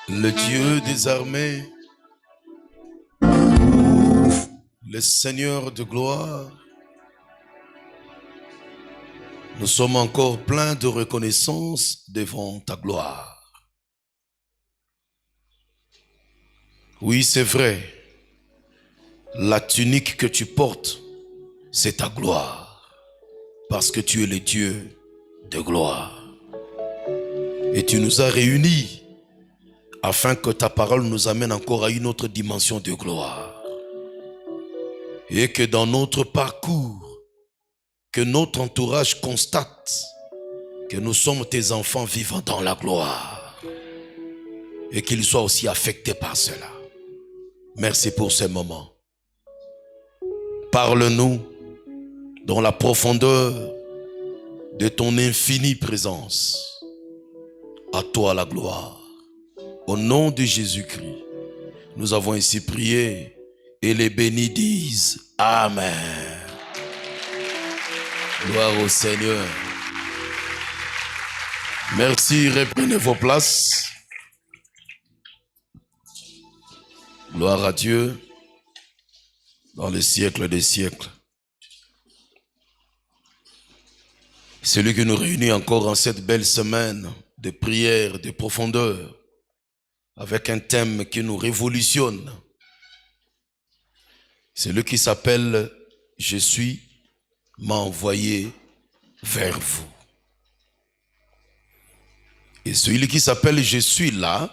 Le Dieu des armées, le Seigneur de gloire, nous sommes encore pleins de reconnaissance devant ta gloire. Oui, c'est vrai, la tunique que tu portes, c'est ta gloire, parce que tu es le Dieu de gloire. Et tu nous as réunis afin que ta parole nous amène encore à une autre dimension de gloire. Et que dans notre parcours, que notre entourage constate que nous sommes tes enfants vivant dans la gloire. Et qu'ils soient aussi affectés par cela. Merci pour ces moments. Parle-nous dans la profondeur de ton infinie présence. À toi la gloire. Au nom de Jésus-Christ, nous avons ainsi prié et les bénis disent Amen. Gloire au Seigneur. Merci, reprenez vos places. Gloire à Dieu dans les siècles des siècles. Celui qui nous réunit encore en cette belle semaine de prière, de profondeur, avec un thème qui nous révolutionne. C'est celui qui s'appelle « Je suis m'a envoyé vers vous ». Et celui qui s'appelle « Je suis là »,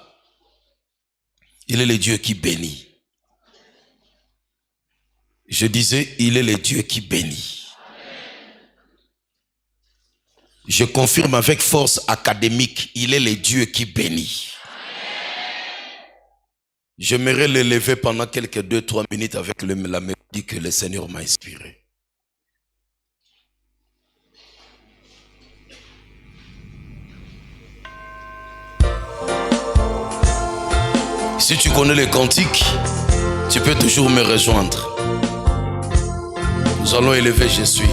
il est le Dieu qui bénit. Je disais, il est le Dieu qui bénit. Je confirme avec force académique, il est le Dieu qui bénit. J'aimerais l'élever pendant quelques 2-3 minutes avec la mélodie que le Seigneur m'a inspirée. Si tu connais les cantiques, tu peux toujours me rejoindre. Nous allons élever Je suis.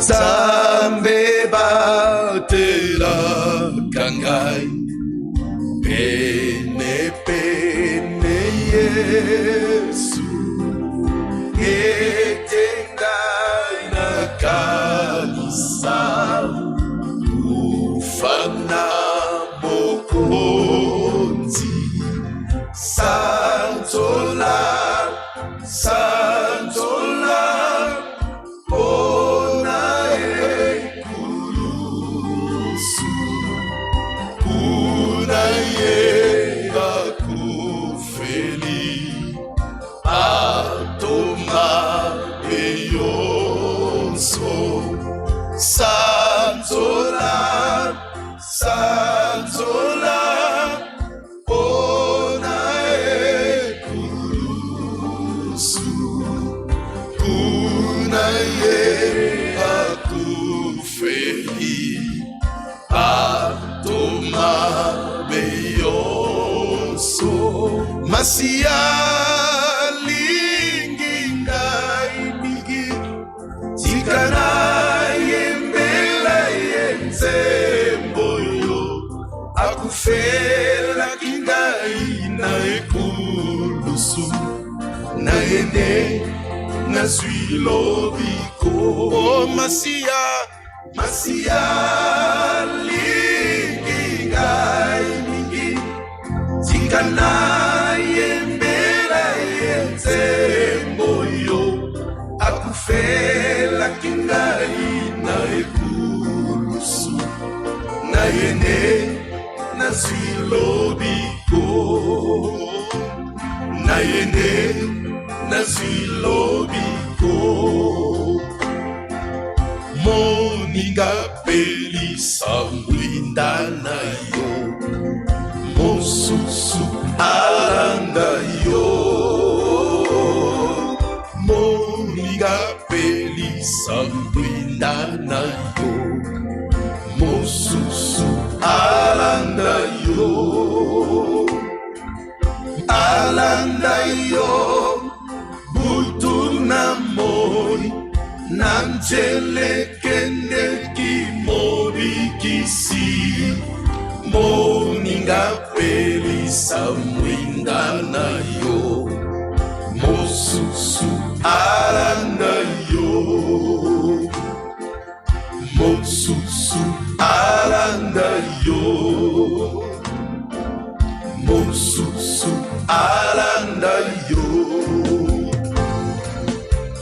Zambe batela kangai pene pene Yesu etengai na kanisa ufana mokonzi santola santola Sanzola, Sanzola, Ona Ekurusu, Kuna Ye Akufeli, Atoma Beyoso, Masia Linginga Ibigi, Tikana. Akufela kingai na ekulusu na ene na swilobiko oh masia masia lingai mingi tikana yembela yenzemboyo akufela kingai na ekulusu na ene na swilobiko na yene na swilobiko moninga peli apelisa mwinda na yo, mosusu alanda yo. Moninga apelisa mwinda na yo, mosusu alanda yo. Alanda yo, butu na moi, nanjele kende ki mori kisi. Moninga pelisa mwinda na yo, mosusu alanda yo. Mosusu alanda yo. Mosusu alanda yo.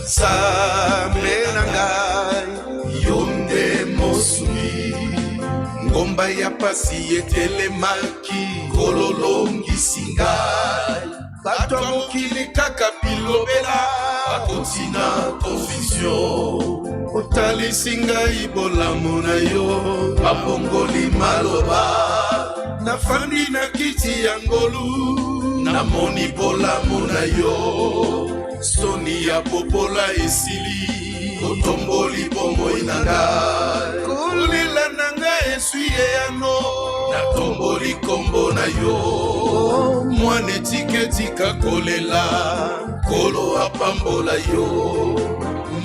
Nzambe na ngai yonde mosuni, ngomba ya pasi etelemaki kololongisi ngai. Bato ya mokili kaka bilobela bakotina confusion. Otalisi ngai bolamu na yo, babongoli maloba. Nafandi na kiti ya ngolu, namoni bolamu na yo. Soni ya popola esili, otomboli bomoi na ngai. Kolela na ngai esui eyano, natomboli kombo na yo. Mwana etiketika kolela, kolo apambola yo.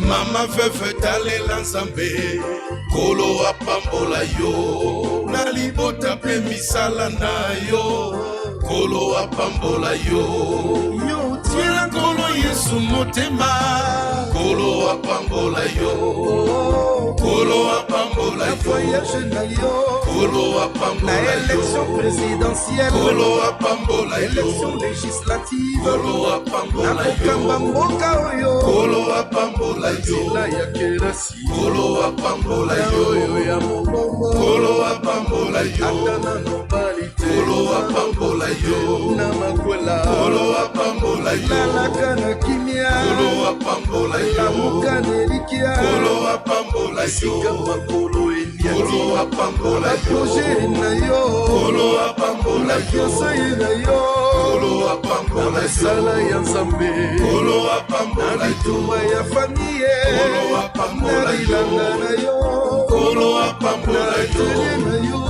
Mama fefe talela nzambe, kolo apambola yo. Na libota pe misala na yo, kolo apambola yo. Yo tiela kolo Yesu motema, kolo apambola yo. Kolo apambola yo. Kolo apambola yo. La élection présidentielle, kolo apambola yo. Élection législative, Kolo apambola nakokamba yo. mboka oyo. Kolo apambola yo. Nzela ya kelasi, Kolo apambola oyo yo. ya mobomo. Kolo apambola yo. Ata na nobali te. Kolo apambola yo. Na makwela. Kolo apambola yo. Nalaka na kimia. Kolo apambola yo. Lamuka nelikia. Kolo apambola yo. Sika makolo eliati. Kolo apambola yo. Projet na yo. Kolo apambola yo. Fiançailles na yo. Kolo apambola yo. Sala ya nzambe. Kolo apambola yo. Bitumba ya famille. Kolo apambola yo. Nalilanga na yo. Kolo apambola yo. Natele na yo.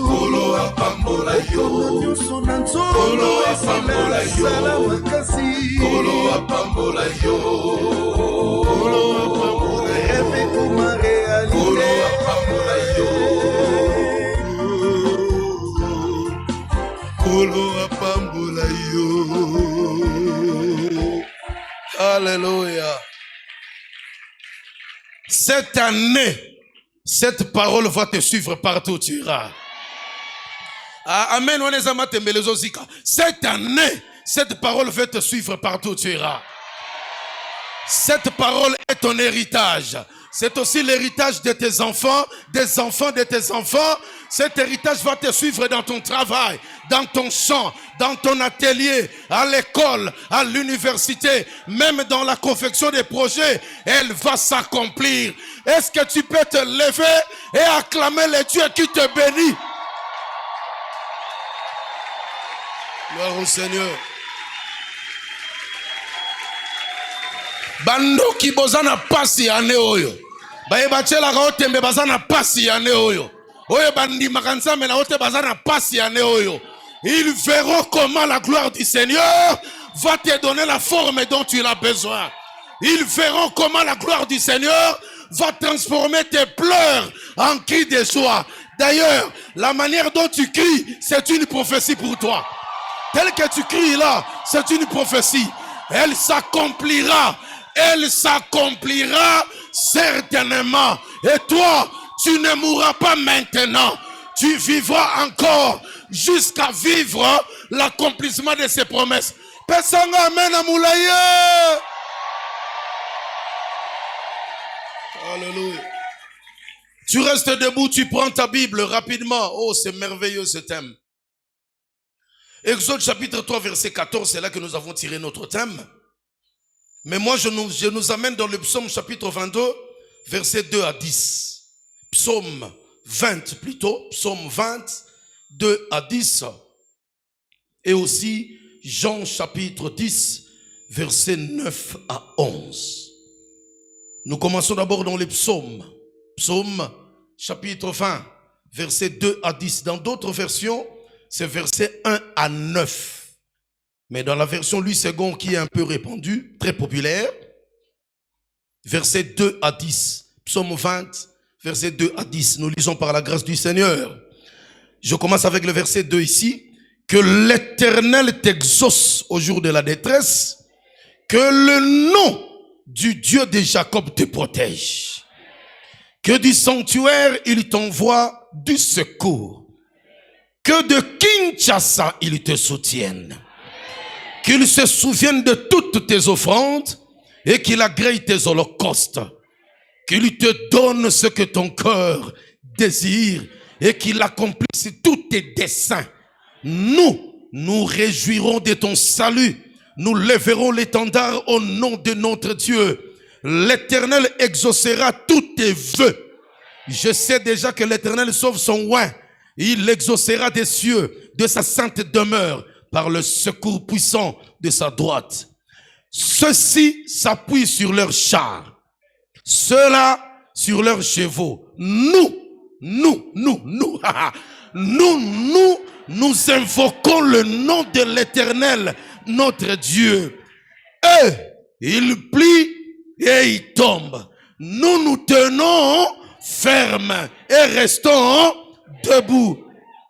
Kolo apambola yo. Nyonso na nzolo. Kolo apambola yo. Esala makasi. Kolo apambola yo. Kolo apambola yo. Rêve ekoma réalité. Kolo apambola yo. Kolo apambola yo. Alléluia. Cette année, cette parole va te suivre partout où tu iras. Amen. Cette année, cette parole va te suivre partout où tu iras. Cette parole est ton héritage. C'est aussi l'héritage de tes enfants, des enfants de tes enfants. Cet héritage va te suivre dans ton travail, dans ton champ, dans ton atelier, à l'école, à l'université, même dans la confection des projets. Elle va s'accomplir. Est-ce que tu peux te lever et acclamer le Dieu qui te bénit? Gloire au Seigneur. Bando ki bozana pasi ane oyo. Baye bachela ka otembe bazana pasi ane oyo. Oyo bandi makanzame na ote bazana pasi ane oyo. Ils verront comment la gloire du Seigneur va te donner la forme dont tu as besoin. Ils verront comment la gloire du Seigneur va transformer tes pleurs en cris de joie. D'ailleurs, la manière dont tu cries, c'est une prophétie pour toi. Tel que tu cries là, c'est une prophétie. Elle s'accomplira. Elle s'accomplira certainement. Et toi, tu ne mourras pas maintenant. Tu vivras encore jusqu'à vivre l'accomplissement de ses promesses. Pesanga amen amoulaye. Alléluia. Tu restes debout, tu prends ta Bible rapidement. Oh, c'est merveilleux ce thème. Exode chapitre 3, verset 14, c'est là que nous avons tiré notre thème. Mais moi, je nous amène dans le psaume chapitre 22, verset 2 à 10. Psaume 20 plutôt, psaume 20, 2 à 10, et aussi Jean chapitre 10, versets 9 à 11. Nous commençons d'abord dans les psaumes. Psaume chapitre 20, versets 2 à 10. Dans d'autres versions, c'est versets 1 à 9. Mais dans la version Louis II qui est un peu répandue, très populaire, versets 2 à 10. Psaume 20, versets 2 à 10. Nous lisons par la grâce du Seigneur. Je commence avec le verset 2 ici. Que l'Éternel t'exauce au jour de la détresse. Que le nom du Dieu de Jacob te protège. Que du sanctuaire, il t'envoie du secours. Que de Kinshasa, il te soutienne. Qu'il se souvienne de toutes tes offrandes et qu'il agrée tes holocaustes. Qu'il te donne ce que ton cœur désire et qu'il accomplisse tous tes desseins. Nous réjouirons de ton salut. Nous lèverons l'étendard au nom de notre Dieu. L'Éternel exaucera tous tes vœux. Je sais déjà que l'Éternel sauve son oint. Il exaucera des cieux de sa sainte demeure par le secours puissant de sa droite. Ceux-ci s'appuient sur leurs chars, ceux-là sur leurs chevaux. Nous invoquons le nom de l'Éternel, notre Dieu. Eux, ils plient et ils tombent. Nous nous tenons fermes et restons debout.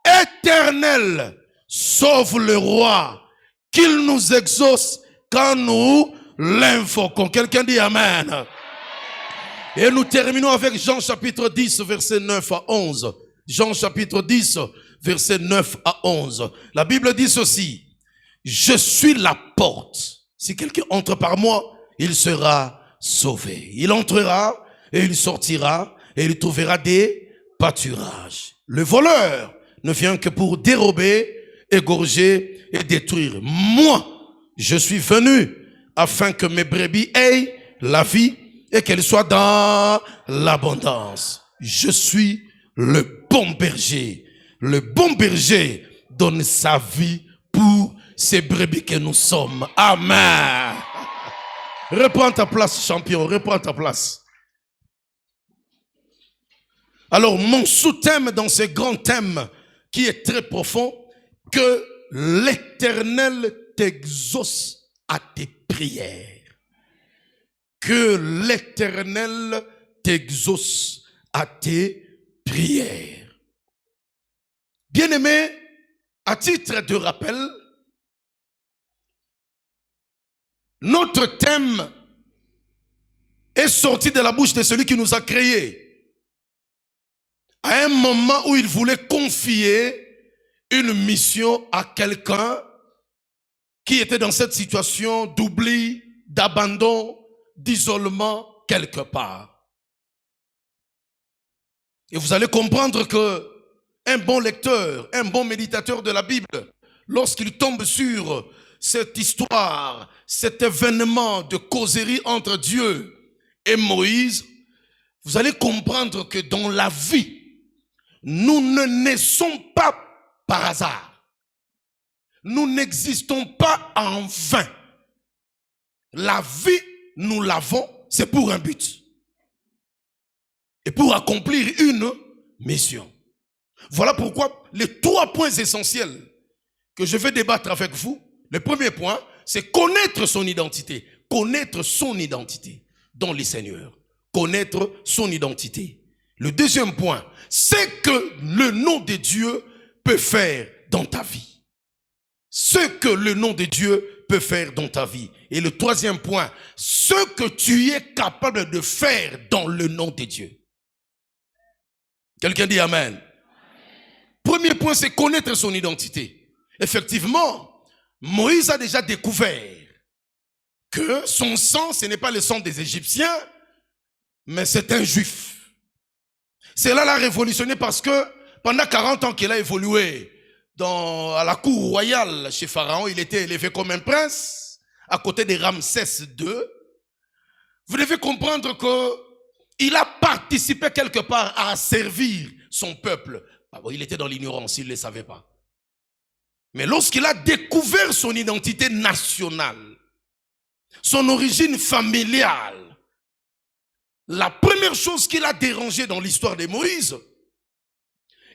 Éternel, sauve le roi, qu'il nous exauce quand nous l'invoquons. Quelqu'un dit Amen. Et nous terminons avec Jean chapitre 10, verset 9 à 11. Jean chapitre 10, verset 9 à 11. La Bible dit ceci. Je suis la porte. Si quelqu'un entre par moi, il sera sauvé. Il entrera et il sortira et il trouvera des pâturages. Le voleur ne vient que pour dérober, égorger et détruire. Moi, je suis venu afin que mes brebis aient la vie et qu'elles soient dans l'abondance. Je suis le bon berger. Le bon berger donne sa vie pour ces brebis que nous sommes. Amen. Reprends ta place, champion. Reprends ta place. Alors, mon sous-thème dans ce grand thème qui est très profond, que l'Éternel t'exauce à tes prières. Que l'Éternel t'exauce à tes prières. Bien-aimé, à titre de rappel, notre thème est sorti de la bouche de celui qui nous a créés. À un moment où il voulait confier une mission à quelqu'un qui était dans cette situation d'oubli, d'abandon, d'isolement quelque part. Et vous allez comprendre que un bon lecteur, un bon méditateur de la Bible, lorsqu'il tombe sur cette histoire, cet événement de causerie entre Dieu et Moïse, vous allez comprendre que dans la vie, nous ne naissons pas par hasard. Nous n'existons pas en vain. La vie, nous l'avons, c'est pour un but. Et pour accomplir une mission. Voilà pourquoi les 3 points essentiels que je vais débattre avec vous. Le premier point, c'est connaître son identité. Connaître son identité dans les Seigneurs. Connaître son identité. Le deuxième point, c'est que le nom de Dieu peut faire dans ta vie. Ce que le nom de Dieu peut faire dans ta vie. Et le troisième point, ce que tu es capable de faire dans le nom de Dieu. Quelqu'un dit Amen. Premier point, c'est connaître son identité. Effectivement, Moïse a déjà découvert que son sang, ce n'est pas le sang des Égyptiens, mais c'est un juif. Cela l'a révolutionné parce que pendant 40 ans qu'il a évolué à la cour royale chez Pharaon, il était élevé comme un prince à côté de Ramsès II. Vous devez comprendre qu'il a participé quelque part à servir son peuple. Ah bon, il était dans l'ignorance, il ne le savait pas. Mais lorsqu'il a découvert son identité nationale, son origine familiale, la première chose qu'il a dérangé dans l'histoire de Moïse,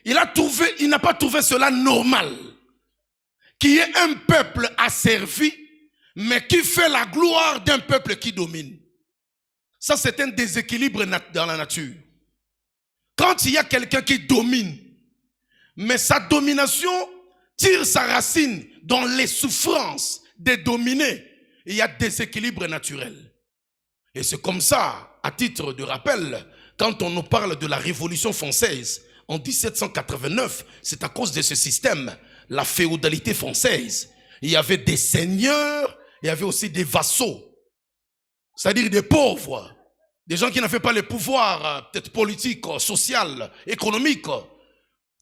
il n'a pas trouvé cela normal. Qu'il y ait un peuple asservi, mais qui fait la gloire d'un peuple qui domine. Ça, c'est un déséquilibre dans la nature. Quand il y a quelqu'un qui domine, mais sa domination tire sa racine dans les souffrances des dominés, il y a déséquilibre naturel. Et c'est comme ça, à titre de rappel, quand on nous parle de la Révolution française en 1789, c'est à cause de ce système, la féodalité française. Il y avait des seigneurs, il y avait aussi des vassaux, c'est-à-dire des pauvres, des gens qui n'avaient pas le pouvoir, peut-être politique, social, économique,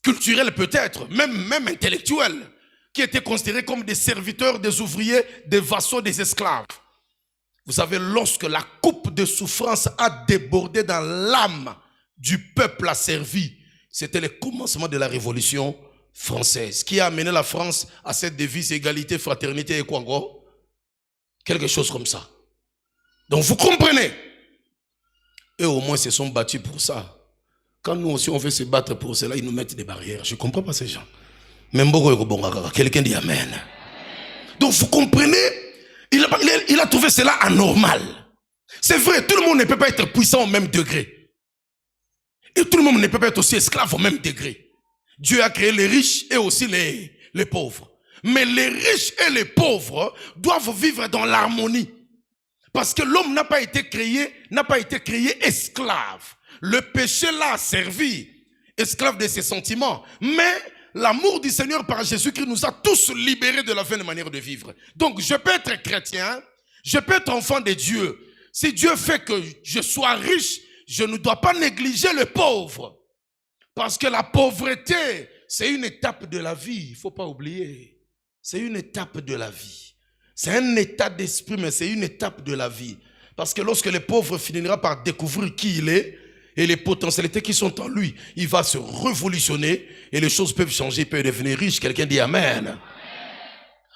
culturel peut-être, même intellectuel, qui étaient considérés comme des serviteurs, des ouvriers, des vassaux, des esclaves. Vous savez, lorsque la coupe de souffrance a débordé dans l'âme du peuple asservi, c'était le commencement de la Révolution française, qui a amené la France à cette devise égalité, fraternité et quoi encore? Quelque chose comme ça. Donc vous comprenez? Eux au moins se sont battus pour ça. Quand nous aussi on veut se battre pour cela, ils nous mettent des barrières. Je ne comprends pas ces gens. Même quelqu'un dit Amen. Donc vous comprenez, il a trouvé cela anormal. C'est vrai, tout le monde ne peut pas être puissant au même degré. Et tout le monde ne peut pas être aussi esclave au même degré. Dieu a créé les riches et aussi les pauvres. Mais les riches et les pauvres doivent vivre dans l'harmonie. Parce que l'homme n'a pas été créé esclave. Le péché l'a servi, esclave de ses sentiments. Mais l'amour du Seigneur par Jésus-Christ nous a tous libérés de la vaine manière de vivre. Donc je peux être chrétien, je peux être enfant de Dieu. Si Dieu fait que je sois riche, je ne dois pas négliger le pauvre. Parce que la pauvreté, c'est une étape de la vie, il ne faut pas oublier. C'est une étape de la vie. C'est un état d'esprit, mais c'est une étape de la vie. Parce que lorsque le pauvre finira par découvrir qui il est et les potentialités qui sont en lui, il va se révolutionner et les choses peuvent changer, il peut devenir riche. Quelqu'un dit Amen.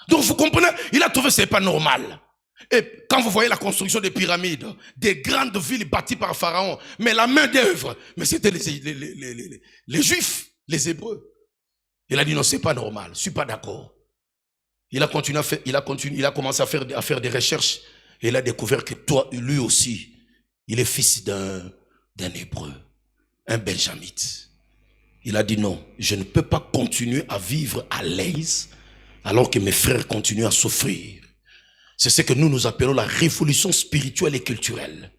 Donc vous comprenez, il a trouvé que ce n'est pas normal. Et quand vous voyez la construction des pyramides, des grandes villes bâties par Pharaon, mais la main d'œuvre, mais c'était les Juifs, les Hébreux. Il a dit non, c'est pas normal, je suis pas d'accord. Il a commencé à faire des recherches et il a découvert que lui aussi, il est fils d'un Hébreu, un Benjamite. Il a dit non, je ne peux pas continuer à vivre à l'aise alors que mes frères continuent à souffrir. C'est ce que nous appelons la révolution spirituelle et culturelle.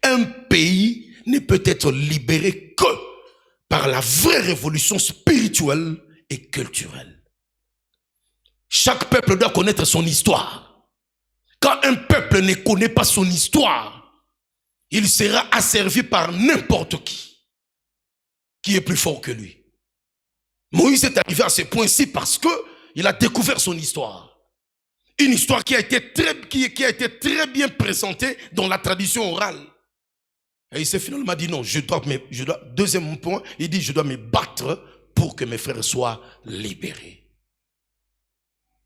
Un pays ne peut être libéré que par la vraie révolution spirituelle et culturelle. Chaque peuple doit connaître son histoire. Quand un peuple ne connaît pas son histoire, il sera asservi par n'importe qui est plus fort que lui. Moïse est arrivé à ce point-ci parce qu'il a découvert son histoire. Une histoire qui a été très bien présentée dans la tradition orale. Et il s'est finalement dit non, deuxième point, il dit je dois me battre pour que mes frères soient libérés.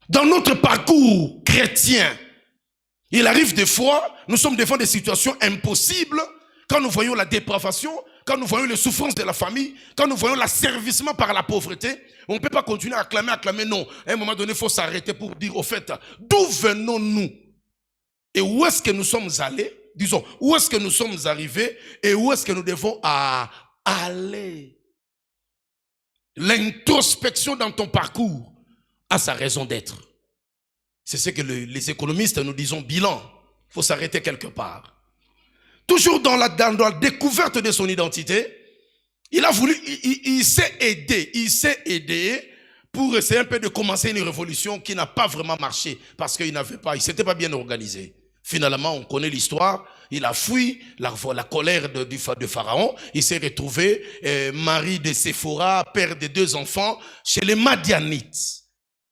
Dans notre parcours chrétien, il arrive des fois, nous sommes devant des situations impossibles, quand nous voyons la dépravation, quand nous voyons les souffrances de la famille, quand nous voyons l'asservissement par la pauvreté, on ne peut pas continuer à acclamer, non. À un moment donné, il faut s'arrêter pour dire, au fait, d'où venons-nous? Et où est-ce que nous sommes allés? Disons, où est-ce que nous sommes arrivés et où est-ce que nous devons aller? L'introspection dans ton parcours a sa raison d'être. C'est ce que les économistes nous disons, bilan. Il faut s'arrêter quelque part. Toujours dans la découverte de son identité, il s'est aidé pour essayer un peu de commencer une révolution qui n'a pas vraiment marché parce qu'il ne s'était pas bien organisé. Finalement, on connaît l'histoire, il a fui la colère de Pharaon, il s'est retrouvé mari de Séphora, père de 2 enfants, chez les Madianites,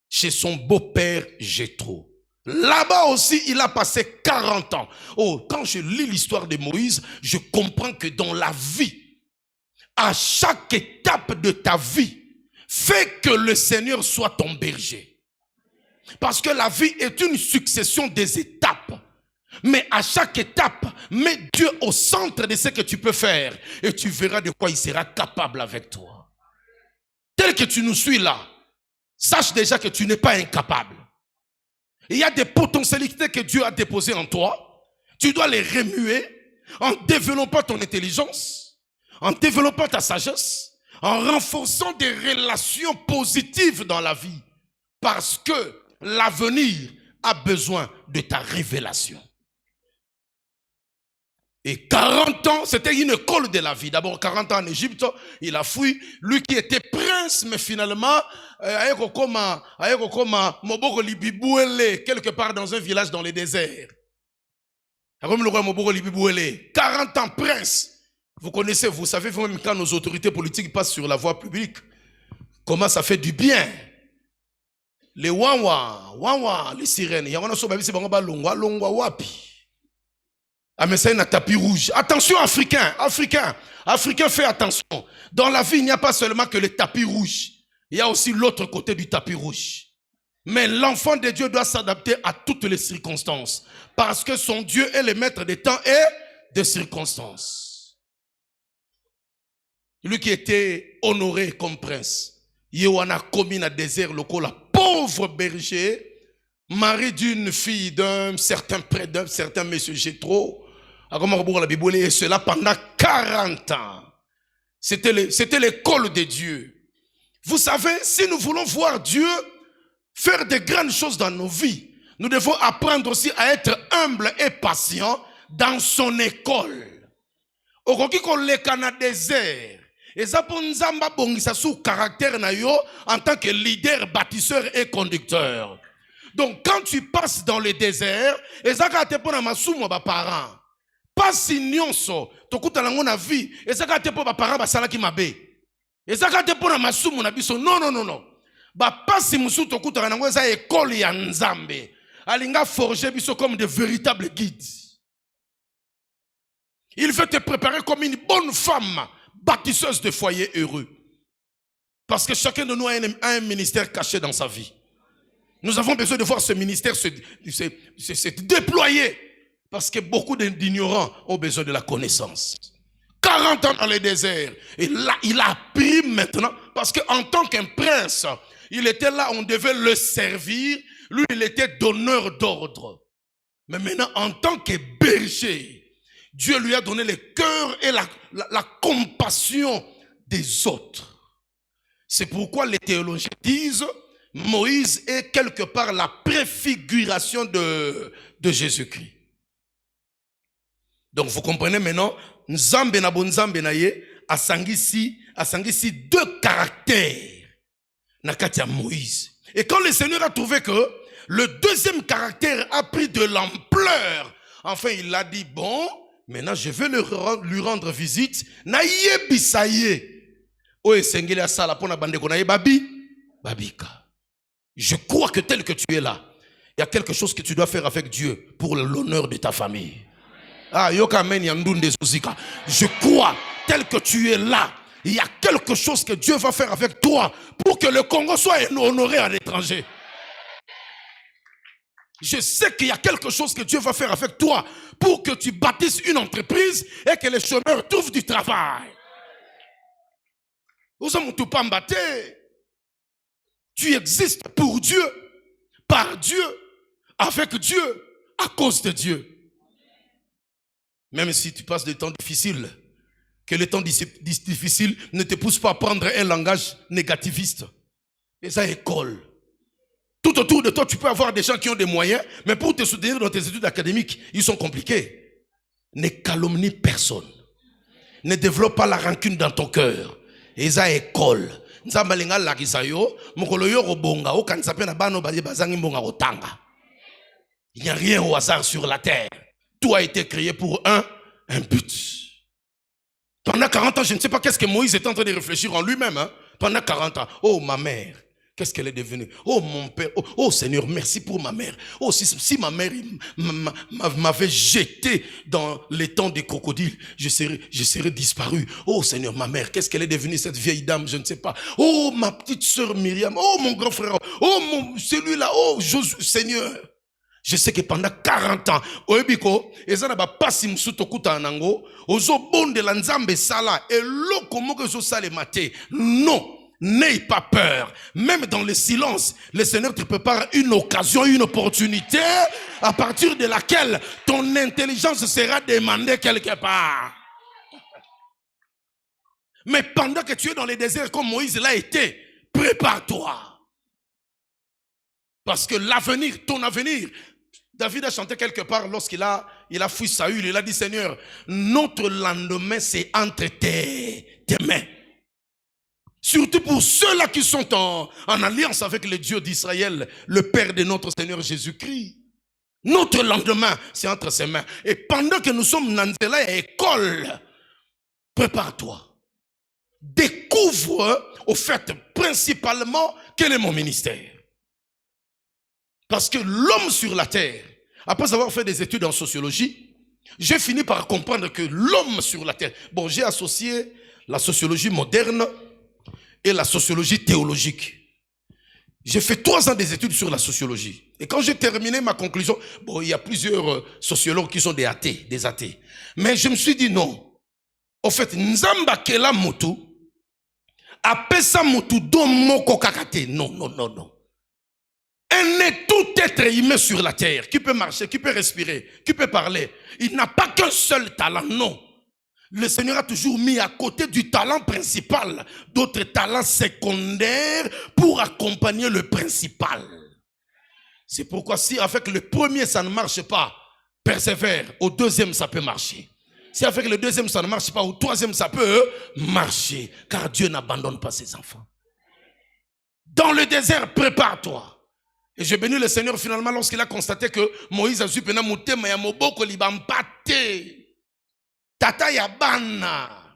chez son beau-père Jéthro. Là-bas aussi, il a passé 40 ans. Oh, quand je lis l'histoire de Moïse, je comprends que dans la vie, à chaque étape de ta vie, fais que le Seigneur soit ton berger. Parce que la vie est une succession des étapes. Mais à chaque étape, mets Dieu au centre de ce que tu peux faire. Et tu verras de quoi il sera capable avec toi. Tel que tu nous suis là, sache déjà que tu n'es pas incapable. Il y a des potentialités que Dieu a déposées en toi. Tu dois les remuer en développant ton intelligence, en développant ta sagesse, en renforçant des relations positives dans la vie. Parce que l'avenir a besoin de ta révélation. Et 40 ans, c'était une école de la vie. D'abord 40 ans en Égypte, il a fui. Lui qui était prince, mais finalement, quelque part dans un village dans le désert. Comme le roi Moboro Libibouele, 40 ans prince. Vous connaissez, vous savez même quand nos autorités politiques passent sur la voie publique, comment ça fait du bien. Les wawa, les sirènes, il y a un sobabi, c'est longwa wapi. Ah mais c'est un tapis rouge. Attention Africain, fais attention. Dans la vie, il n'y a pas seulement que le tapis rouge. Il y a aussi l'autre côté du tapis rouge. Mais l'enfant de Dieu doit s'adapter à toutes les circonstances. Parce que son Dieu est le maître des temps et des circonstances. Lui qui était honoré comme prince. Yewana commis dans le désert local, la pauvre berger, mari d'une fille d'un certain prêtre, d'un certain monsieur Jétro. Et cela pendant 40 ans. C'était l'école de Dieu. Vous savez, si nous voulons voir Dieu faire de grandes choses dans nos vies, nous devons apprendre aussi à être humble et patient dans son école. Au qu'on le Canada désert. Et ça pour nous bongisa sous caractère na yo en tant que leader, bâtisseur et conducteur. Donc quand tu passes dans le désert, et ça quand tu pour masumo ba parents. Pas si nyonso, tokuta lango na vie, et ça quand tu pour ba parents ba sala ki mabe. Et ça quand tu pour masumo na biso non. Ba pas si musu tokuta lango za école ya Nzambe. Alinga forger biso comme de véritables guides. Il veut te préparer comme une bonne femme, bâtisseuse de foyers heureux. Parce que chacun de nous a un ministère caché dans sa vie. Nous avons besoin de voir ce ministère se déployer. Parce que beaucoup d'ignorants ont besoin de la connaissance. 40 ans dans le désert. Et là, il a appris maintenant. Parce qu'en tant qu'un prince, il était là, on devait le servir. Lui, il était donneur d'ordre. Mais maintenant, en tant que berger, Dieu lui a donné le cœur et la compassion des autres. C'est pourquoi les théologiens disent Moïse est quelque part la préfiguration de Jésus-Christ. Donc vous comprenez maintenant, Nzambe na bonzambe na ye asangisi deux caractères na katia Moïse. Et quand le Seigneur a trouvé que le deuxième caractère a pris de l'ampleur, enfin il a dit bon, maintenant je vais lui rendre visite. Na yebisaye. O esengeli asala pona bandeko na ye babika. Je crois que tel que tu es là, il y a quelque chose que tu dois faire avec Dieu pour l'honneur de ta famille. Ah, je crois, tel que tu es là, il y a quelque chose que Dieu va faire avec toi pour que le Congo soit honoré à l'étranger. Je sais qu'il y a quelque chose que Dieu va faire avec toi pour que tu bâtisses une entreprise et que les chômeurs trouvent du travail. Tu existes pour Dieu, par Dieu, avec Dieu, à cause de Dieu. Même si tu passes des temps difficiles, que les temps difficiles ne te poussent pas à prendre un langage négativiste. Et ça école. Tout autour de toi, tu peux avoir des gens qui ont des moyens, mais pour te soutenir dans tes études académiques, ils sont compliqués. Ne calomnie personne. Ne développe pas la rancune dans ton cœur. Et ça école. Il n'y a rien au hasard sur la terre. Tout a été créé pour un but. Pendant 40 ans, je ne sais pas qu'est-ce que Moïse est en train de réfléchir en lui-même. Pendant 40 ans. Oh, ma mère, qu'est-ce qu'elle est devenue? Oh mon père, oh Seigneur, merci pour ma mère. Oh, si ma mère m'avait jeté dans les temps des crocodiles, je serais disparu. Oh Seigneur, ma mère, qu'est-ce qu'elle est devenue cette vieille dame? Je ne sais pas. Oh ma petite sœur Myriam, oh mon grand frère, oh celui-là, oh Josué, Seigneur. Je sais que pendant 40 ans, oebiko, ezana ba pasi musuto kuta nango, ozo bonde la nzambe sala, et l'oko que zo sale maté. Non, n'aie pas peur. Même dans le silence, le Seigneur te prépare une occasion, une opportunité, à partir de laquelle ton intelligence sera demandée quelque part. Mais pendant que tu es dans les déserts comme Moïse l'a été, prépare-toi. Parce que l'avenir, ton avenir, David a chanté quelque part lorsqu'il a fui Saül, il a dit Seigneur, notre lendemain c'est entre tes mains. Surtout pour ceux-là qui sont en alliance avec le Dieu d'Israël, le Père de notre Seigneur Jésus-Christ. Notre lendemain c'est entre ses mains. Et pendant que nous sommes dans l'école, prépare-toi. Découvre au fait principalement quel est mon ministère. Parce que l'homme sur la terre, après avoir fait des études en sociologie, j'ai fini par comprendre que l'homme sur la terre, bon, j'ai associé la sociologie moderne et la sociologie théologique. J'ai fait 3 ans des études sur la sociologie. Et quand j'ai terminé ma conclusion, bon, il y a plusieurs sociologues qui sont des athées. Mais je me suis dit non. En fait, Nzamba Kela Mutu, apesa Mutu don moko kakate. Non. Un est tout être humain sur la terre, qui peut marcher, qui peut respirer, qui peut parler. Il n'a pas qu'un seul talent, non. Le Seigneur a toujours mis à côté du talent principal d'autres talents secondaires pour accompagner le principal. C'est pourquoi si avec le premier ça ne marche pas, persévère, au deuxième ça peut marcher. Si avec le deuxième ça ne marche pas, au troisième ça peut marcher, car Dieu n'abandonne pas ses enfants. Dans le désert, prépare-toi. Et j'ai béni le Seigneur finalement lorsqu'il a constaté que Moïse a su pena mutema ya moboko libampate. Tata yabana.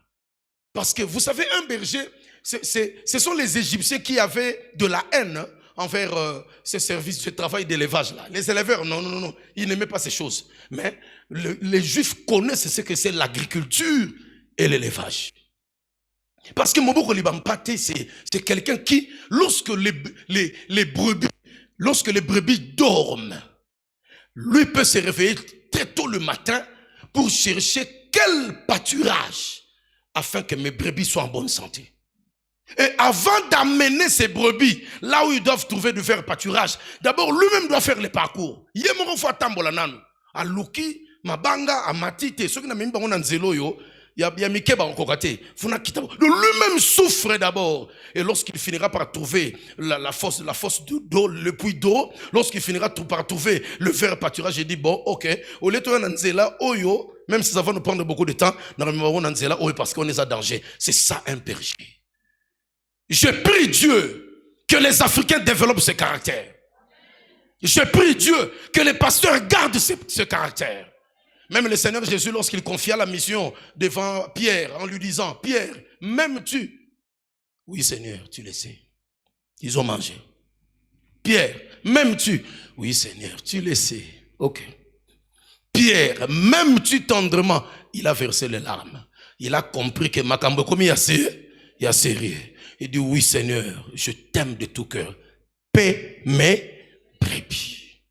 Parce que vous savez, un berger, ce sont les Égyptiens qui avaient de la haine envers ces services de travail d'élevage là. Les éleveurs, non, ils n'aimaient pas ces choses. Mais les Juifs connaissent ce que c'est l'agriculture et l'élevage. Parce que Moboko Libampate, c'est quelqu'un qui, lorsque les brebis dorment, lui peut se réveiller très tôt le matin pour chercher quel pâturage afin que mes brebis soient en bonne santé. Et avant d'amener ces brebis là où ils doivent trouver de faire pâturage, d'abord lui-même doit faire le parcours. Il y a mon fois tambola nanu, à Luki, Mabanga, à Matite, ceux qui n'ont même pas un zélo yo. Il y a Mikeba en Kokate. Lui-même souffre d'abord. Et lorsqu'il finira par trouver la fosse d'eau, le puits d'eau, lorsqu'il finira par trouver le verre pâturage, il dit bon, ok, au lieu de Nanzela, Oyo, même si ça va nous prendre beaucoup de temps, Nanzela, Oyo, parce qu'on est à danger. C'est ça un berger. Je prie Dieu que les Africains développent ce caractère. Je prie Dieu que les pasteurs gardent ce caractère. Même le Seigneur Jésus, lorsqu'il confia la mission devant Pierre, en lui disant, Pierre, m'aimes-tu? Oui Seigneur, tu le sais. Ils ont mangé. Pierre, m'aimes-tu? Oui Seigneur, tu le sais. Ok. Pierre, m'aimes-tu tendrement? Il a versé les larmes. Il a compris que Makambo, comme il y a sérieux. Il dit, oui Seigneur, je t'aime de tout cœur. Paie mes brebis.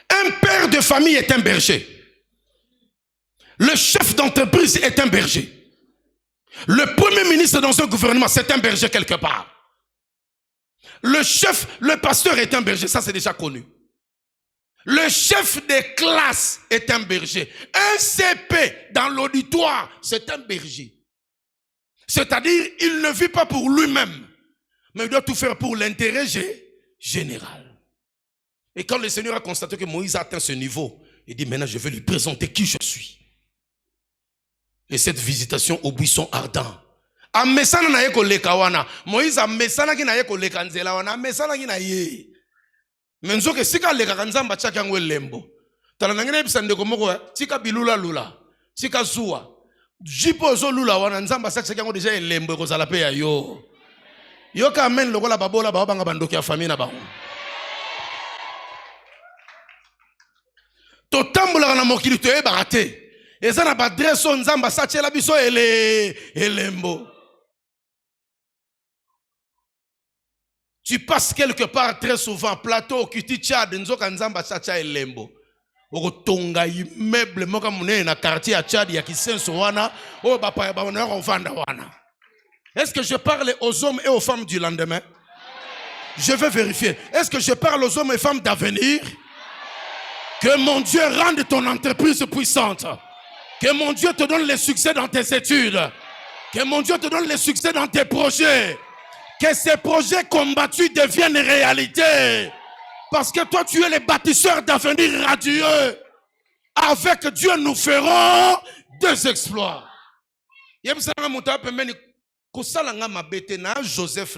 Un père de famille est un berger. Le chef d'entreprise est un berger. Le premier ministre dans un gouvernement, c'est un berger quelque part. Le pasteur est un berger, ça c'est déjà connu. Le chef des classes est un berger. Un CP dans l'auditoire, c'est un berger. C'est-à-dire, il ne vit pas pour lui-même, mais il doit tout faire pour l'intérêt général. Et quand le Seigneur a constaté que Moïse a atteint ce niveau, il dit maintenant je vais lui présenter qui je suis. Et cette visitation au buisson ardent. Amesana na yeko lekawana. Moïse amesana ki na yeko lekanzela wana. Amesana ki na ye. Menzo ke sika lekakanzamba chaki yangu lembo. Tala nangene ebisande komoko tika bilula lula. Tika zuwa. Jipo zo lula wana nzamba chaki yangu deja lembo kozala pe ya yo. Yoka amen lokola babola babanga bandoki ya famille na bango. Totambola na mokili to yebaka te. Eza na badreso nzamba satiela biso elembo. Tu passes quelque part très souvent, plateau, kiti Tchad, nzoka nzamba satia elembo. Okotonga immeuble moka munene na quartier à Tchad ya kisenso wana, o bapa ya baona ovanda wana. Est-ce que je parle aux hommes et aux femmes du lendemain? Je vais vérifier. Est-ce que je parle aux hommes et femmes d'avenir? Que mon Dieu rende ton entreprise puissante. Que mon Dieu te donne le succès dans tes études. Que mon Dieu te donne le succès dans tes projets. Que ces projets combattus deviennent réalité. Parce que toi, tu es le bâtisseur d'avenir radieux. Avec Dieu, nous ferons des exploits. Joseph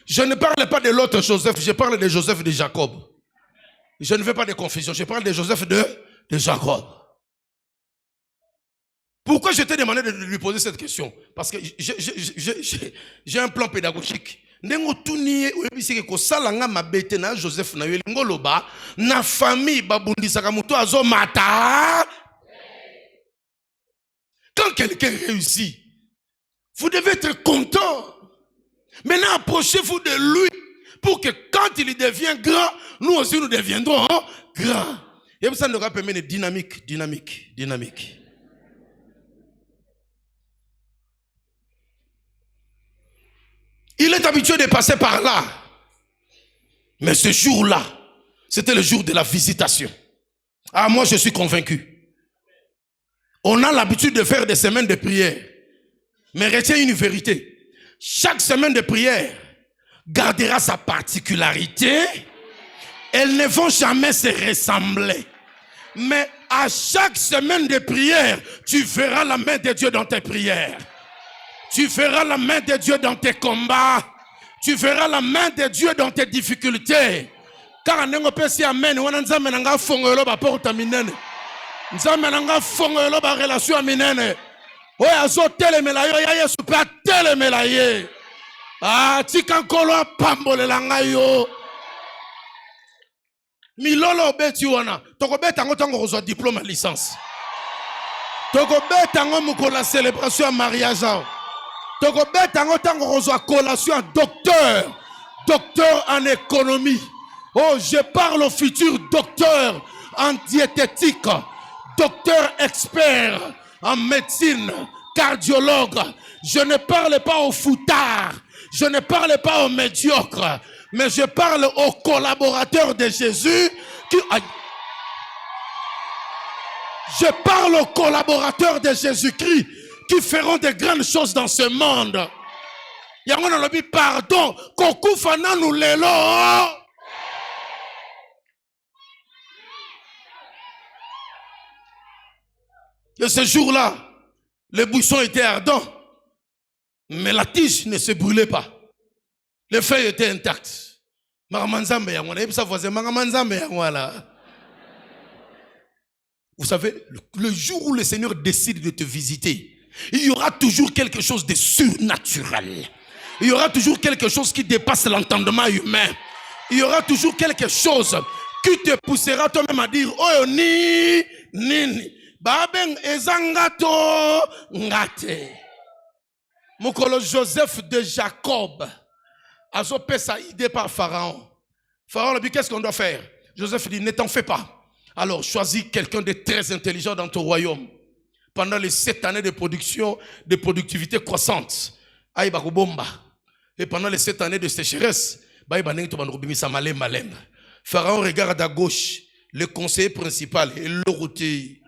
je ne parle pas de l'autre Joseph, je parle de Joseph de Jacob. Je ne veux pas de confusion, je parle de Joseph de Jacob. Pourquoi je t'ai demandé de lui poser cette question? Parce que j'ai un plan pédagogique. Joseph na famille babundisaka muto azo mata. Quand quelqu'un réussit, vous devez être content. Maintenant, approchez-vous de lui pour que quand il devient grand, nous aussi nous deviendrons grands. Et ça nous permet de dynamique. Il est habitué de passer par là. Mais ce jour-là, c'était le jour de la visitation. Ah, moi je suis convaincu. On a l'habitude de faire des semaines de prière. Mais retiens une vérité. Chaque semaine de prière gardera sa particularité. Elles ne vont jamais se ressembler. Mais à chaque semaine de prière, tu verras la main de Dieu dans tes prières. Tu verras la main de Dieu dans tes combats. Tu verras la main de Dieu dans tes difficultés. Car on peut dire amen. On a menanga fongolo ba porta minene. Nzambe nanga fongolo ba relation minene. Oh, azo telemela yo ya Yesu pa telemela ye. Ah, tikankolo pambolela ngayo. Milolo beti wana. Toko beta ngo tango reçoit diplôme licence. Toko beta ngo mukola célébration mariage. Toko beta ngo tango reçoit collation docteur. Docteur en économie. Oh, je parle au futur docteur en diététique. Docteur expert en médecine, cardiologue. Je ne parle pas aux foutards, je ne parle pas aux médiocres, mais je parle aux collaborateurs de Jésus qui... Je parle aux collaborateurs de Jésus-Christ qui feront de grandes choses dans ce monde. Yango na lobi pardon, kokufa na nous lelo. Et ce jour-là, les buissons étaient ardents, mais la tige ne se brûlait pas. Les feuilles étaient intactes. Vous savez, le jour où le Seigneur décide de te visiter, il y aura toujours quelque chose de surnaturel. Il y aura toujours quelque chose qui dépasse l'entendement humain. Il y aura toujours quelque chose qui te poussera toi-même à dire, oh ni. Babeng ezangato ngate. Mukolo Joseph de Jacob a zopé sa idée par Pharaon. Pharaon lui dit, qu'est-ce qu'on doit faire? Joseph dit, ne t'en fais pas. Alors choisis quelqu'un de très intelligent dans ton royaume. Pendant les 7 années de production, de productivité croissante, et pendant les 7 années de sécheresse, Pharaon regarde à gauche le conseiller principal et le routier.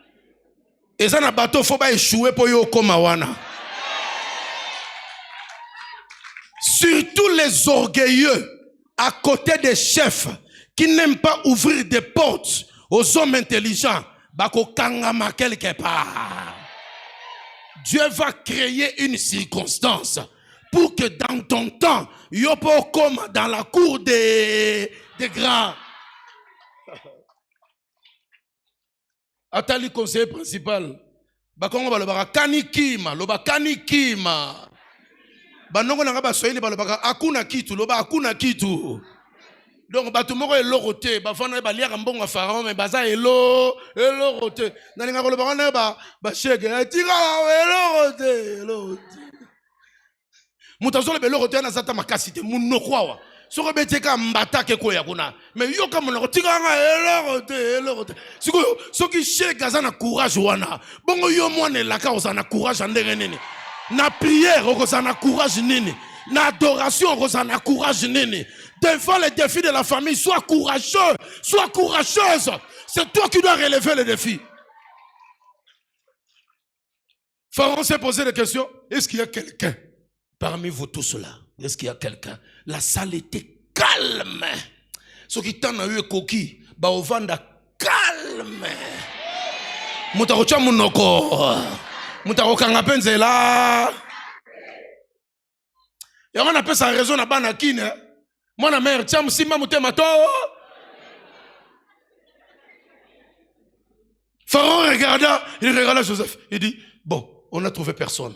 Et ça, na bateau, faut pas échouer pour yo komawana. Surtout les orgueilleux à côté des chefs qui n'aiment pas ouvrir des portes aux hommes intelligents, bako kangama quelque part. Dieu va créer une circonstance pour que dans ton temps, yo po comme dans la cour des grands. Atali conseiller principal, Bakongo balobaka kanikima, loba kanikima. Banongo nanga basoyeli balobaka akuna kitu, loba akuna kitu. Donc bato moko elorote, bafana baliaka mbongo pharaon mais baza elorote. Nalinga koloba na ba shege, tika elorote. Mutazola belorote na zata makasite, munokwawa. Soko beteka mbata ke koya kuna. Mais yoka monoko tika elorote. Siko soki shege azana courage wana. Bongo yo mwana laka ozana courage ndenge nini. Na prière ozana courage nini. Na adoration ozana courage nini. Devant les défis de la famille, sois courageux, sois courageuse. C'est toi qui dois relever les défis. Pharaon s'est posé des questions. Est-ce qu'il y a quelqu'un parmi vous tous là? Est-ce qu'il y a quelqu'un? La salle était calme. Ce qui t'en a eu coquille, baovanda calme. Mutarocha munoko. Mutarokanga penzela. Et on appelle ça raison à banakine. Mon mère, tiens, simba mutemato. Pharaon il regarda Joseph. Il dit, bon, on n'a trouvé personne.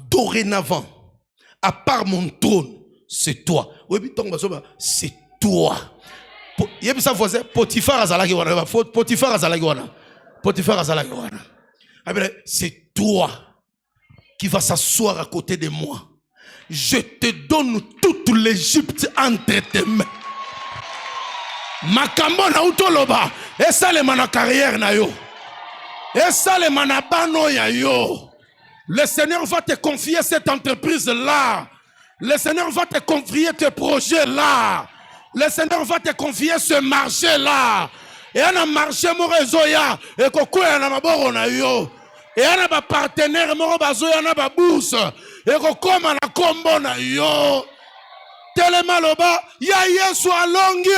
Dorénavant, à part mon trône, c'est toi. C'est toi. Il y a ça voisin, Potiphar azalagiwana. Potiphar azalagiwana. Potiphar azalagiwana. C'est toi qui vas s'asseoir à côté de moi. Je te donne toute l'Égypte entre tes mains. Makambo na utoloba. Et ça le mana carrière na yo. Et ça le mana bano ya yo. Le Seigneur va te confier cette entreprise là. Le Seigneur va te confier tes projets là. Le Seigneur va te confier ce marché là. Et on a marché morezoya. Et kokoya na maboro na yo. Et on a ba partenaire moro bazoya na ba bourse. Et kokoma na kombo na yo. Telema loba ya Yesu alongi.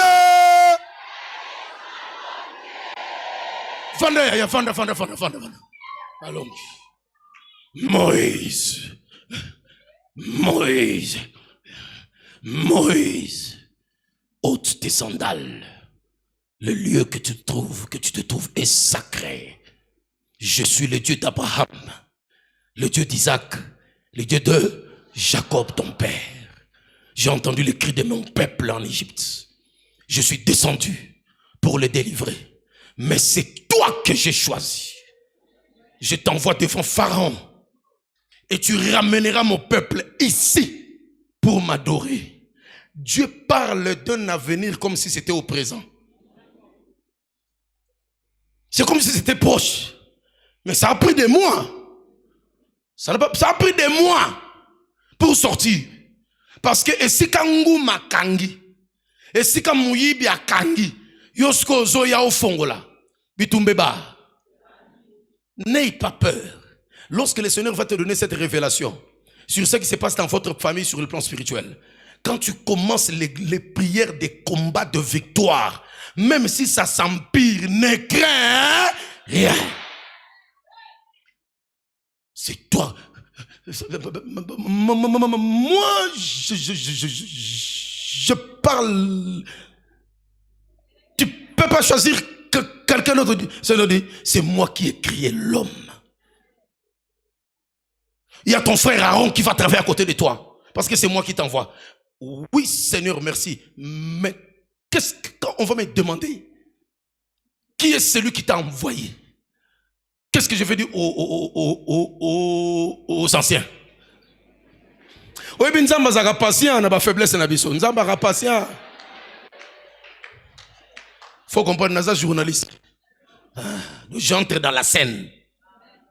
Fanda. Alongi. Moïse, ôte tes sandales. Le lieu que tu te trouves est sacré. Je suis le Dieu d'Abraham, le Dieu d'Isaac, le Dieu de Jacob, ton père. J'ai entendu les cris de mon peuple en Égypte. Je suis descendu pour le délivrer. Mais c'est toi que j'ai choisi. Je t'envoie devant Pharaon. Et tu ramèneras mon peuple ici pour m'adorer. Dieu parle d'un avenir comme si c'était au présent. C'est comme si c'était proche. Mais ça a pris des mois. Ça a pris des mois pour sortir. Parce que esika nguma kangi, esika muyibi akangi, yosko zoya ofongola, bitumbeba. N'aie pas peur. Lorsque le Seigneur va te donner cette révélation sur ce qui se passe dans votre famille sur le plan spirituel, quand tu commences les prières des combats de victoire, même si ça s'empire, ne crains rien. C'est toi. Moi, je parle. Tu peux pas choisir que quelqu'un d'autre dit. C'est moi qui ai créé l'homme. Il y a ton frère Aaron qui va travailler à côté de toi. Parce que c'est moi qui t'envoie. Oui, Seigneur, merci. Mais qu'est-ce que quand on va me demander qui est celui qui t'a envoyé? Qu'est-ce que je vais dire aux anciens? Oui, Nzamba zaka patient, na ba faiblesse na biso. Nzamba zaka patient. Faut comprendre, naza journaliste. J'entre dans la scène.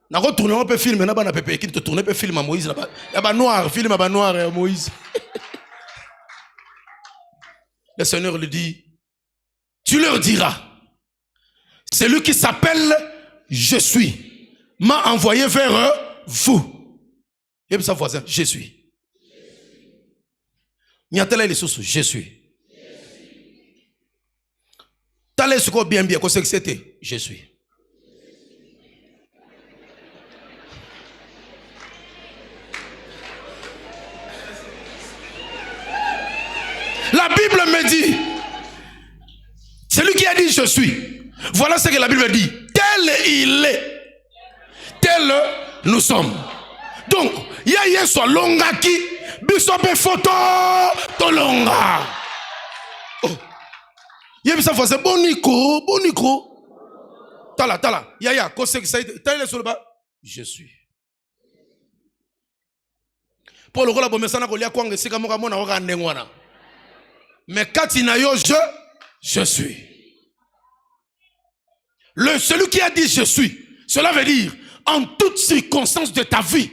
Na retourner un peu film, na ba na pepe qui te tourner peu film à Moïse là-bas. Ya ba noir, film à ba noir à Moïse. Le Seigneur lui dit, tu leur diras, celui qui s'appelle je suis m'a envoyé vers vous. Et sa voisin, je suis. Nyatela les sources, je suis. T'allais ce qu'on bien, qu'on sait que c'était, je suis. La Bible me dit, celui qui a dit je suis, voilà ce que la Bible dit, tel il est. lequel nous sommes. Donc, il y a Yesu longa qui bisope photo to longa. Oh. Il y a ça faisait bon micro. Tala. Ya, qu'est-ce que ça est sur le bas? Je suis. Pour le rôle bomesana ko lia kwanga sika mo kamona oka ndengwana. Mais kati na yo je suis. Celui qui a dit je suis, cela veut dire en toutes circonstances de ta vie,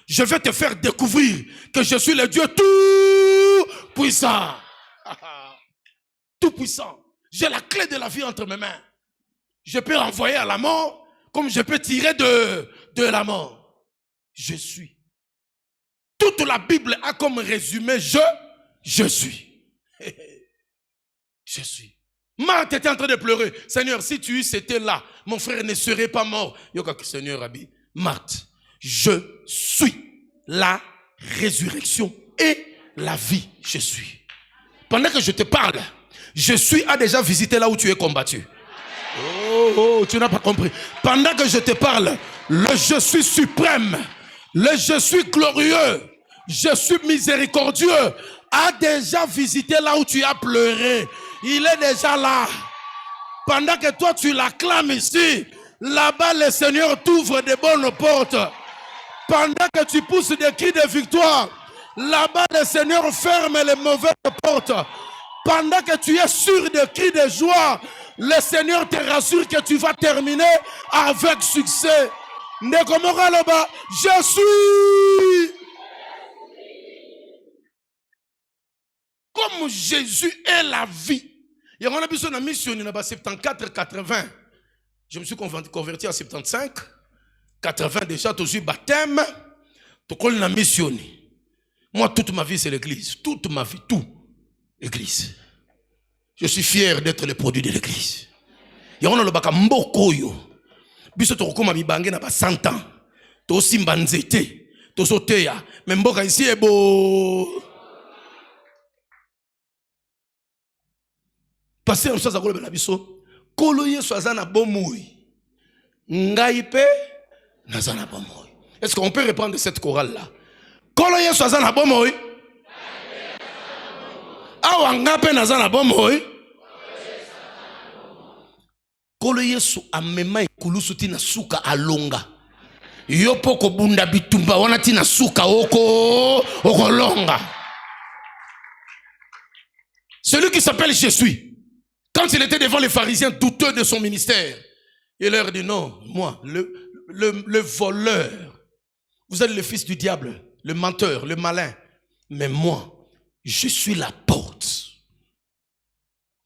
je vais te faire découvrir que je suis le Dieu tout puissant. Tout puissant. J'ai la clé de la vie entre mes mains. Je peux envoyer à la mort comme je peux tirer de la mort. Je suis. Toute la Bible a comme résumé je suis. Je suis. Marthe était en train de pleurer. Seigneur, si tu étais là, mon frère ne serait pas mort. Seigneur, Rabbi, Marthe, je suis la résurrection et la vie. Je suis. Pendant que je te parle, je suis a déjà visité là où tu es combattu. Oh, tu n'as pas compris. Pendant que je te parle, le je suis suprême, le je suis glorieux, je suis miséricordieux, a déjà visité là où tu as pleuré. Il est déjà là. Pendant que toi tu l'acclames ici, là-bas le Seigneur t'ouvre de bonnes portes. Pendant que tu pousses des cris de victoire, là-bas le Seigneur ferme les mauvaises portes. Pendant que tu es sûr de cris de joie, le Seigneur te rassure que tu vas terminer avec succès. Je suis. Comme Jésus est la vie. Il y a une mission en 74-80. Je me suis converti en 75. 80 déjà, tu as baptême. Tu as une mission. Moi, toute ma vie, c'est l'église. Toute ma vie, tout. L'église. Je suis fier d'être le produit de l'église. Il y a un baka mbokoyo. Biso to koma bibange na ba 100 ans. To simba nzete, to soteya, mais mboka ici est beau. Passer en chose à la biso, kolo Yesu azana bomoi. Ngai pe nazana bomoi. Est-ce qu'on peut reprendre cette chorale là? Kolo Yesu azana bomoi. Awa ngape nazana bomoi. Kolo Yesu amema ikulusu tina suka alonga. Yopo ko bunda bitumba wana tina suka okolonga. Celui qui s'appelle Je suis. Quand il était devant les pharisiens douteux de son ministère, il leur dit non, moi, le voleur, vous êtes le fils du diable, le menteur, le malin, mais moi, je suis la porte.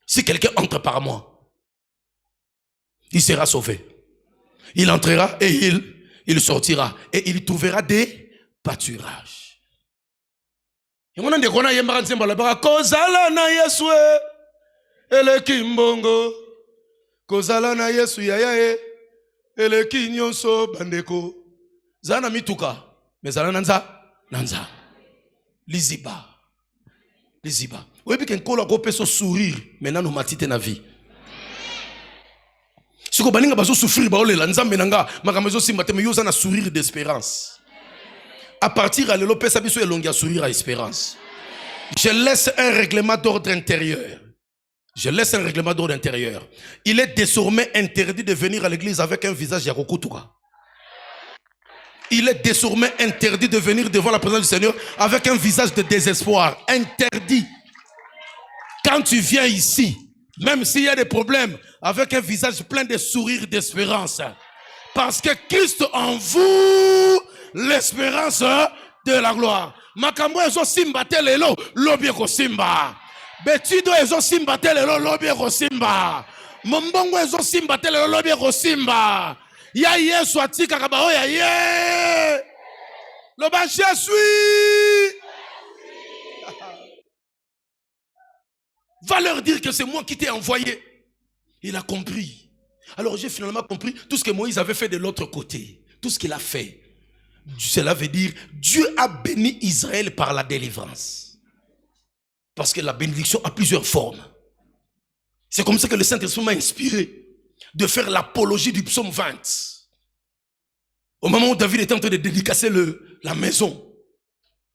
Si quelqu'un entre par moi, il sera sauvé. Il entrera et il sortira. Et il trouvera des pâturages. Et on a des gens qui ont Kozala na Yesu ele kimbongo. Kozala na Yesu yayae ele kinyonso bandeko. Zana mituka. Mais zana nanza. Liziba. Oui, puis qu'on a coupé son sourire. Maintenant, nous matite na vie. Si vous avez souffrir, vous avez un sourire d'espérance. À partir de l'eau, vous avez un sourire à espérance. Je laisse un règlement d'ordre intérieur. Il est désormais interdit de venir à l'église avec un visage yakokutuka. Il est désormais interdit de venir devant la présence du Seigneur avec un visage de désespoir. Interdit. Quand tu viens ici, même s'il y a des problèmes, avec un visage plein de sourires d'espérance. Parce que Christ en vous, l'espérance de la gloire. Makambo ezo simba telelo, lobi ko simba. Betido ezo simba telelo, lobi ko simba. Mombongo ezo simba telelo, lobi ko simba. Ya Yesu atika kaba oya ye. Loba je suis. Va leur dire que c'est moi qui t'ai envoyé. Il a compris. Alors j'ai finalement compris tout ce que Moïse avait fait de l'autre côté. Tout ce qu'il a fait. Cela veut dire Dieu a béni Israël par la délivrance. Parce que la bénédiction a plusieurs formes. C'est comme ça que le Saint-Esprit m'a inspiré de faire l'apologie du psaume 20. Au moment où David était en train de dédicacer la maison,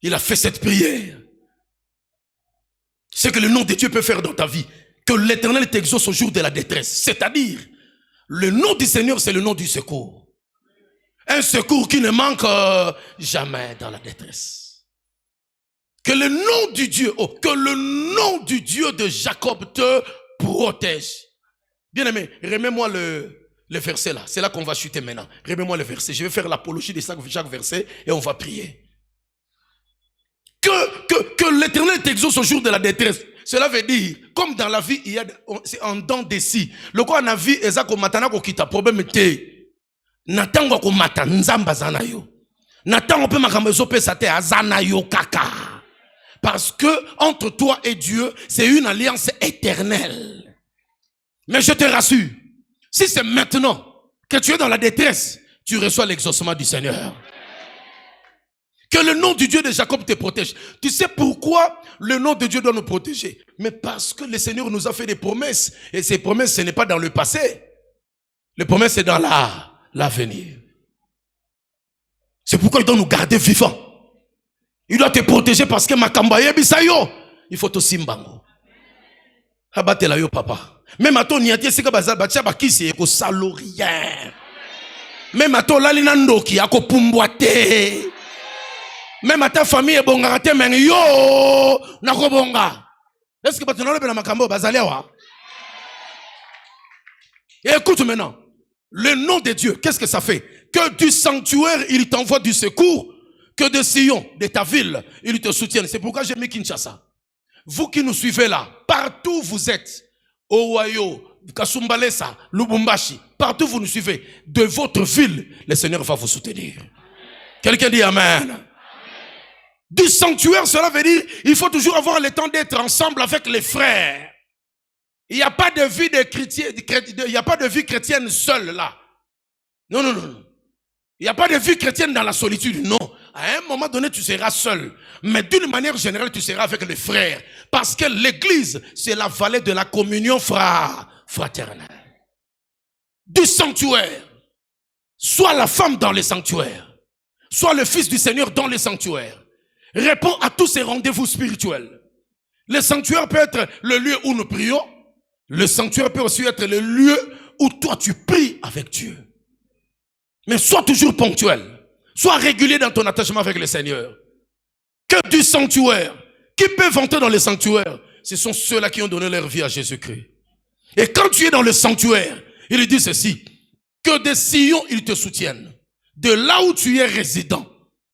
il a fait cette prière. Ce que le nom de Dieu peut faire dans ta vie, que l'Éternel t'exauce au jour de la détresse. C'est-à-dire, le nom du Seigneur, c'est le nom du secours. Un secours qui ne manque jamais dans la détresse. Que le nom du Dieu, que le nom du Dieu de Jacob te protège. Bien-aimé, remets-moi le verset là. C'est là qu'on va chuter maintenant. Remets-moi le verset. Je vais faire l'apologie de chaque verset et on va prier. Que l'Éternel t'exauce au jour de la détresse. Cela veut dire, comme dans la vie, il y a un don de si. Le quoi na vie, eza ko matana ko kita problème te. Natango ko mata nzamba zana yo. Natango pe makambo ezope sate azana yo kaka. Parce que entre toi et Dieu, c'est une alliance éternelle. Mais je te rassure, si c'est maintenant que tu es dans la détresse, tu reçois l'exaucement du Seigneur. Que le nom du Dieu de Jacob te protège. Tu sais pourquoi le nom de Dieu doit nous protéger? Mais parce que le Seigneur nous a fait des promesses. Et ces promesses, ce n'est pas dans le passé. Les promesses, c'est dans l'avenir. C'est pourquoi il doit nous garder vivants. Il doit te protéger parce que Makambaye Bisayo, il faut aussi mbango. Abatela yo papa. Même à ton niatie, c'est que bazal batia bakisi eko salorien. Même à ton lalinando qui ako pumboate. Même à ta famille est bon gâté men yo nako bonga. Est-ce que tu n'as pas la makambo bazalewa? Et écoute maintenant, le nom de Dieu, qu'est-ce que ça fait? Que du sanctuaire, il t'envoie du secours, que de Sion, de ta ville, il te soutienne. C'est pourquoi j'ai mis Kinshasa. Vous qui nous suivez là, partout vous êtes, Owayo, Kasumbalesa, Lubumbashi, partout vous nous suivez, de votre ville, le Seigneur va vous soutenir. Quelqu'un dit Amen. Du sanctuaire, cela veut dire, il faut toujours avoir le temps d'être ensemble avec les frères. Il n'y a pas de vie de chrétien, il n'y a pas de vie chrétienne seule là. Non, non, non. Il n'y a pas de vie chrétienne dans la solitude, non. À un moment donné, tu seras seul. Mais d'une manière générale, tu seras avec les frères. Parce que l'église, c'est la vallée de la communion fraternelle. Du sanctuaire. Soit la femme dans le sanctuaire. Soit le fils du Seigneur dans le sanctuaire. Réponds à tous ces rendez-vous spirituels. Le sanctuaire peut être le lieu où nous prions. Le sanctuaire peut aussi être le lieu où toi tu pries avec Dieu. Mais sois toujours ponctuel. Sois régulier dans ton attachement avec le Seigneur. Que du sanctuaire. Qui peut entrer dans le sanctuaire? Ce sont ceux-là qui ont donné leur vie à Jésus-Christ. Et quand tu es dans le sanctuaire, il dit ceci. Que des sillons, ils te soutiennent. De là où tu es résident.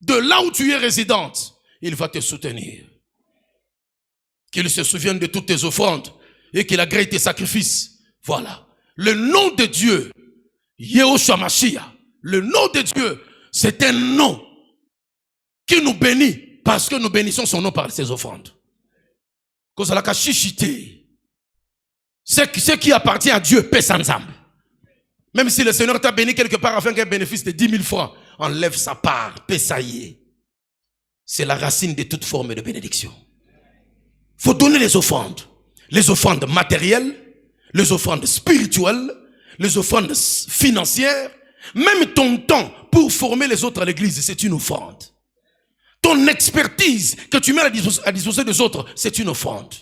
De là où tu es résidente. Il va te soutenir. Qu'il se souvienne de toutes tes offrandes et qu'il agrée tes sacrifices. Voilà. Le nom de Dieu, Yehoshua Mashiach, le nom de Dieu, c'est un nom qui nous bénit parce que nous bénissons son nom par ses offrandes. Ce qui appartient à Dieu paie ensemble. Même si le Seigneur t'a béni quelque part afin qu'un bénéfice de 10 000 francs, enlève sa part, paie ça y est. C'est la racine de toute forme de bénédiction. Faut donner les offrandes matérielles, les offrandes spirituelles, les offrandes financières, même ton temps pour former les autres à l'église, c'est une offrande. Ton expertise que tu mets à disposition des autres, c'est une offrande.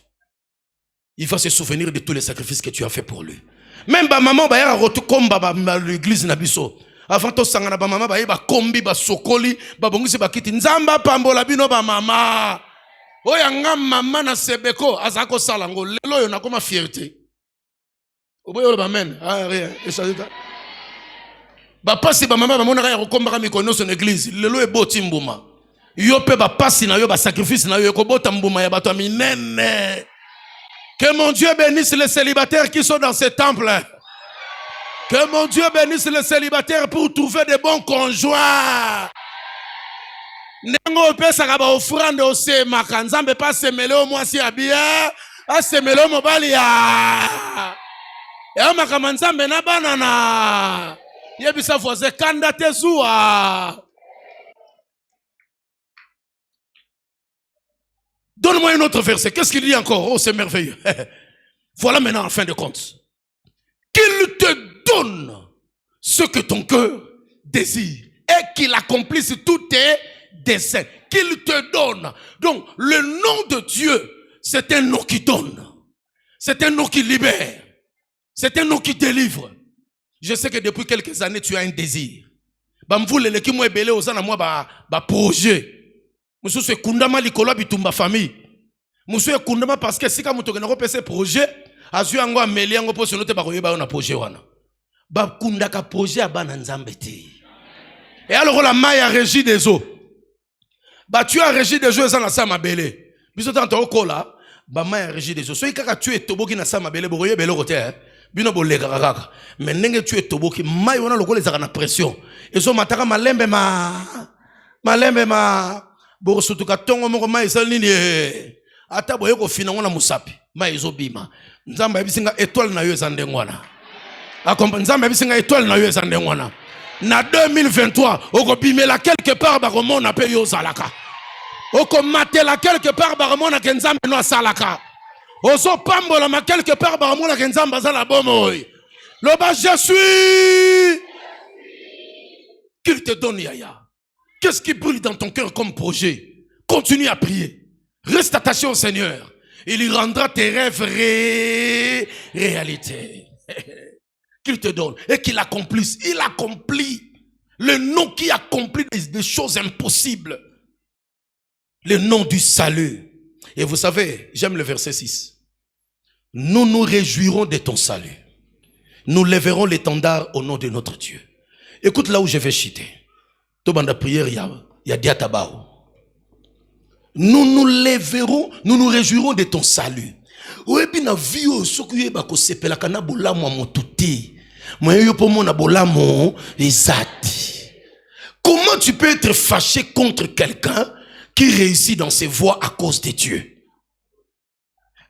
Il va se souvenir de tous les sacrifices que tu as fait pour lui. Même maman ba ya rotukomba l'église nabiso. Avant to sangana ba mama ba yeba kombi ba sokoli ba bongisi ba kiti nzamba pambola bino ba mama. Oya nga mama na sebeko azako salango lelo yo nakoma fierté. Oboyo ba men. Ah rien, eshazita. Ba pasi ba mama ba mona ya rokomba ka mikono son église. Lelo e boti mbuma. Yo pe ba pasi na yo ba sacrifice na yo ko bota mbuma ya bato minene. Que mon Dieu bénisse les célibataires qui sont dans ce temple. Que mon Dieu bénisse les célibataires pour trouver des bons conjoints. Nengo pesa ka ba offrande ose makanzambe pas semele o mwasi abia, a semele o mobali ya. Ya makamanzambe na banana. Yebisa voisin kanda tezuwa. Donne-moi un autre verset. Qu'est-ce qu'il dit encore? Oh, c'est merveilleux. Voilà maintenant en fin de compte. Qu'il te donne ce que ton cœur désire. et qu'il accomplisse tous tes desseins, qu'il te donne. Donc, le nom de Dieu, c'est un nom qui donne. C'est un nom qui libère. C'est un nom qui délivre. Je sais que depuis quelques années, tu as un désir. Bamvoule qui moi belé aux moi ba projet. Monsieur se kundama likola bitumba famille. Monsieur kundama parce que si ka muto na ko pese projet, azu yango ameli yango po sonote ba koyeba na projet wana. Ba kundaka projet abana nzambe te. Et alors la maille a régi des eaux. Bah tu as régi des eaux ça na sa mabele. Biso tanto okola, ba maille a régi des eaux. So ikaka tu es toboki na sa mabele boye belo kote. Bino bolega kaka. Mais ndenge tu es toboki maille wana lokola ezaka na pression. Ezo mataka malembe ma borosutuka tongo moko maille ça nini ata boye ko fina ngona musapi maille ezo bima. Nzamba ebisinga étoile na yo ezande ngwana. Akompa nzamba ebisinga étoile na yo ezande ngwana. Na 2023, oko bimela quelque part ba komona pe yo zalaka. Oko matela quelque part ba komona ke nzambe no salaka. Ozo pambola ma quelque part ba komona ke nzamba zala bomoy. Loba je suis. Qu'il te donne Yaya. Qu'est-ce qui brûle dans ton cœur comme projet? Continue à prier. Reste attaché au Seigneur. Il y rendra tes rêves réalité. Qu'il te donne et qu'il accomplisse. Il accomplit. Le nom qui accomplit des choses impossibles. Le nom du salut. Et vous savez, j'aime le verset 6. Nous nous réjouirons de ton salut. Nous lèverons l'étendard au nom de notre Dieu. Écoute là où je vais chuter. Tobanda prière, il y a diatabao. Nous nous lèverons, nous nous réjouirons de ton salut. Comment tu peux être fâché contre quelqu'un qui réussit dans ses voies à cause de Dieu?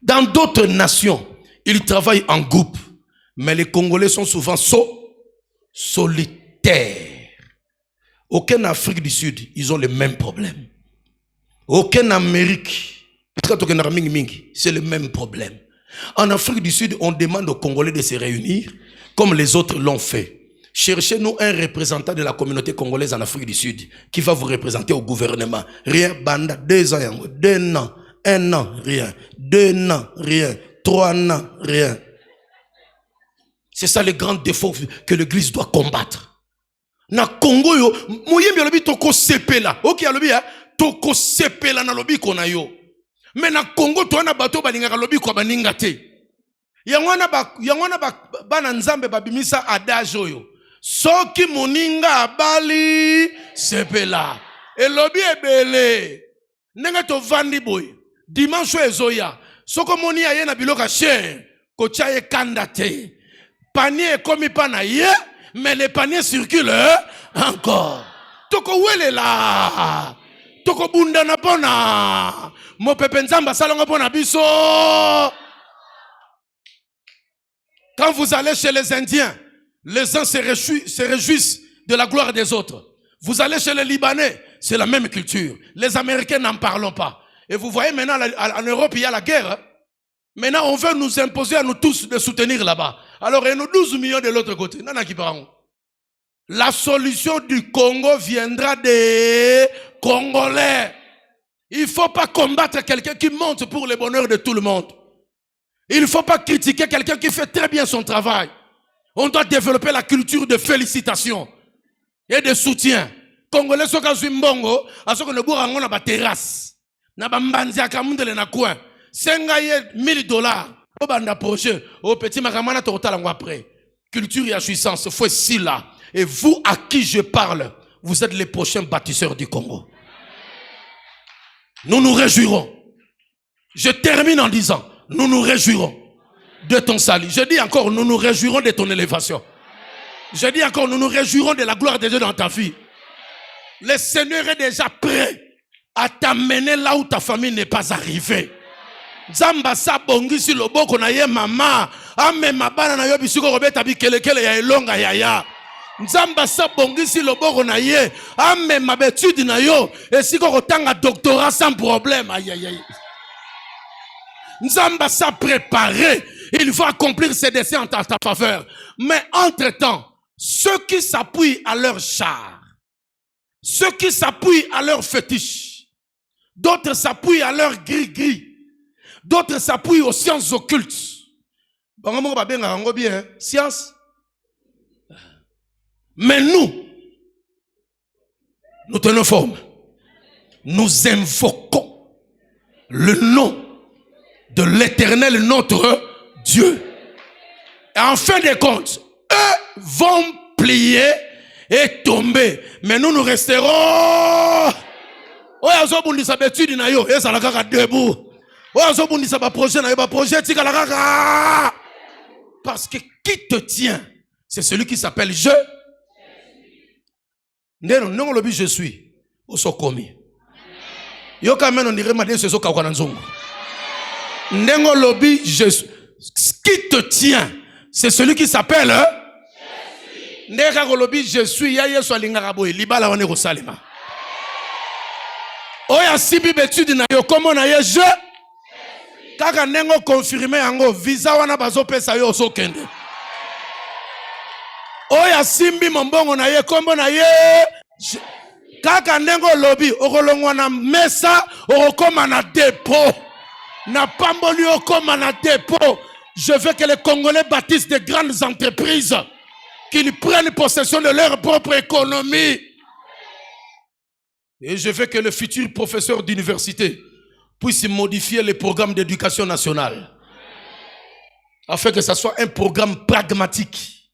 Dans d'autres nations, ils travaillent en groupe, mais les Congolais sont souvent solitaires. Aucun Afrique du Sud, ils ont le même problème. Aucun Amérique, c'est le même problème. En Afrique du Sud, on demande aux Congolais de se réunir comme les autres l'ont fait. Cherchez-nous un représentant de la communauté congolaise en Afrique du Sud qui va vous représenter au gouvernement. Rien, banda, 2 ans, 2 ans, 1 an, rien, 2 ans, rien, 3 ans, rien. C'est ça le grand défaut que l'Église doit combattre. Na Congo yo, moyembi alobi toko sepela. Ok alobi ya, toko sepela na lobi kona yo. Mais na Congo to na bato balingaka lobi kwa baninga te. Yangwana bana nzambe babimisa adage oyo. Soki moninga abali sepela. Elobi ebele. Nenga to vandi boy. Dimanche ezoya. Soko moni aye na biloka cher. Kocha ye kanda te. Panier komi pa na ye. Mais les paniers circulent encore. Toko wele la. Toko bunda na pona. Mo pepe nzamba salonga pona biso. Quand vous allez chez les Indiens, les uns se réjouissent de la gloire des autres. Vous allez chez les Libanais, c'est la même culture. Les Américains n'en parlons pas. Et vous voyez maintenant en Europe, il y a la guerre. Maintenant, on veut nous imposer à nous tous de soutenir là-bas. Alors, il y a nous 12 millions de l'autre côté. La solution du Congo viendra des Congolais. Il ne faut pas combattre quelqu'un qui monte pour le bonheur de tout le monde. Il ne faut pas critiquer quelqu'un qui fait très bien son travail. On doit développer la culture de félicitations et de soutien. Congolais sont quand mbongo, à ce qu'on ne boit en terrasse. Na bambanzi akamundele na coin. $100 000. Au banda projet, au petit makamana total après. Culture et jouissance, faut si là. Et vous à qui je parle, vous êtes les prochains bâtisseurs du Congo. Nous nous réjouirons. Je termine en disant, nous nous réjouirons de ton salut. Je dis encore, nous nous réjouirons de ton élévation. Je dis encore, nous nous réjouirons de la gloire de Dieu dans ta vie. Le Seigneur est déjà prêt à t'amener là où ta famille n'est pas arrivée. Zamba sa bongisi loboko na ye mama ame mabana na yo bisiko robeta bikelekele ya elonga yaya. Nzamba sa bongisi loboko na ye ame mabetude na yo esiko kotanga doctorat sans problème. Aïe aïe aïe. Nzamba sa préparé, il va accomplir ses desseins en ta faveur. Mais entre-temps, ceux qui s'appuient à leur char, Ceux qui s'appuient à leur fétiche. D'autres s'appuient à leur gris-gris. D'autres s'appuient aux sciences occultes. Bien, science. Mais nous tenons forme. Nous invoquons le nom de l'Éternel, notre Dieu. Et en fin de compte, eux vont plier et tomber. Mais nous resterons. Debout. Parce que qui te tient, c'est celui qui s'appelle je. Non, le je suis. Au sokomi. Yo quand même on dirait madé ce soka nzongo. Ndengo lobi je suis. Qui te tient, c'est celui qui s'appelle je suis. Ndeka lobi je suis ya yeso alingaka boye libala wane ko salema. Oya sibi betude na yo comment na ye je. Kaka nengo confirmer yango visa wana bazo pesa yo so kende. Oya simbi mbongo na ye kombo na ye kaka nengo lobby okolongwa na mesa okoma na dépôt na pamboli okoma na dépôt. Je veux que les Congolais bâtissent de grandes entreprises, qu'ils prennent possession de leur propre économie. Et je veux que le futur professeur d'université puisse modifier les programmes d'éducation nationale afin que ça soit un programme pragmatique.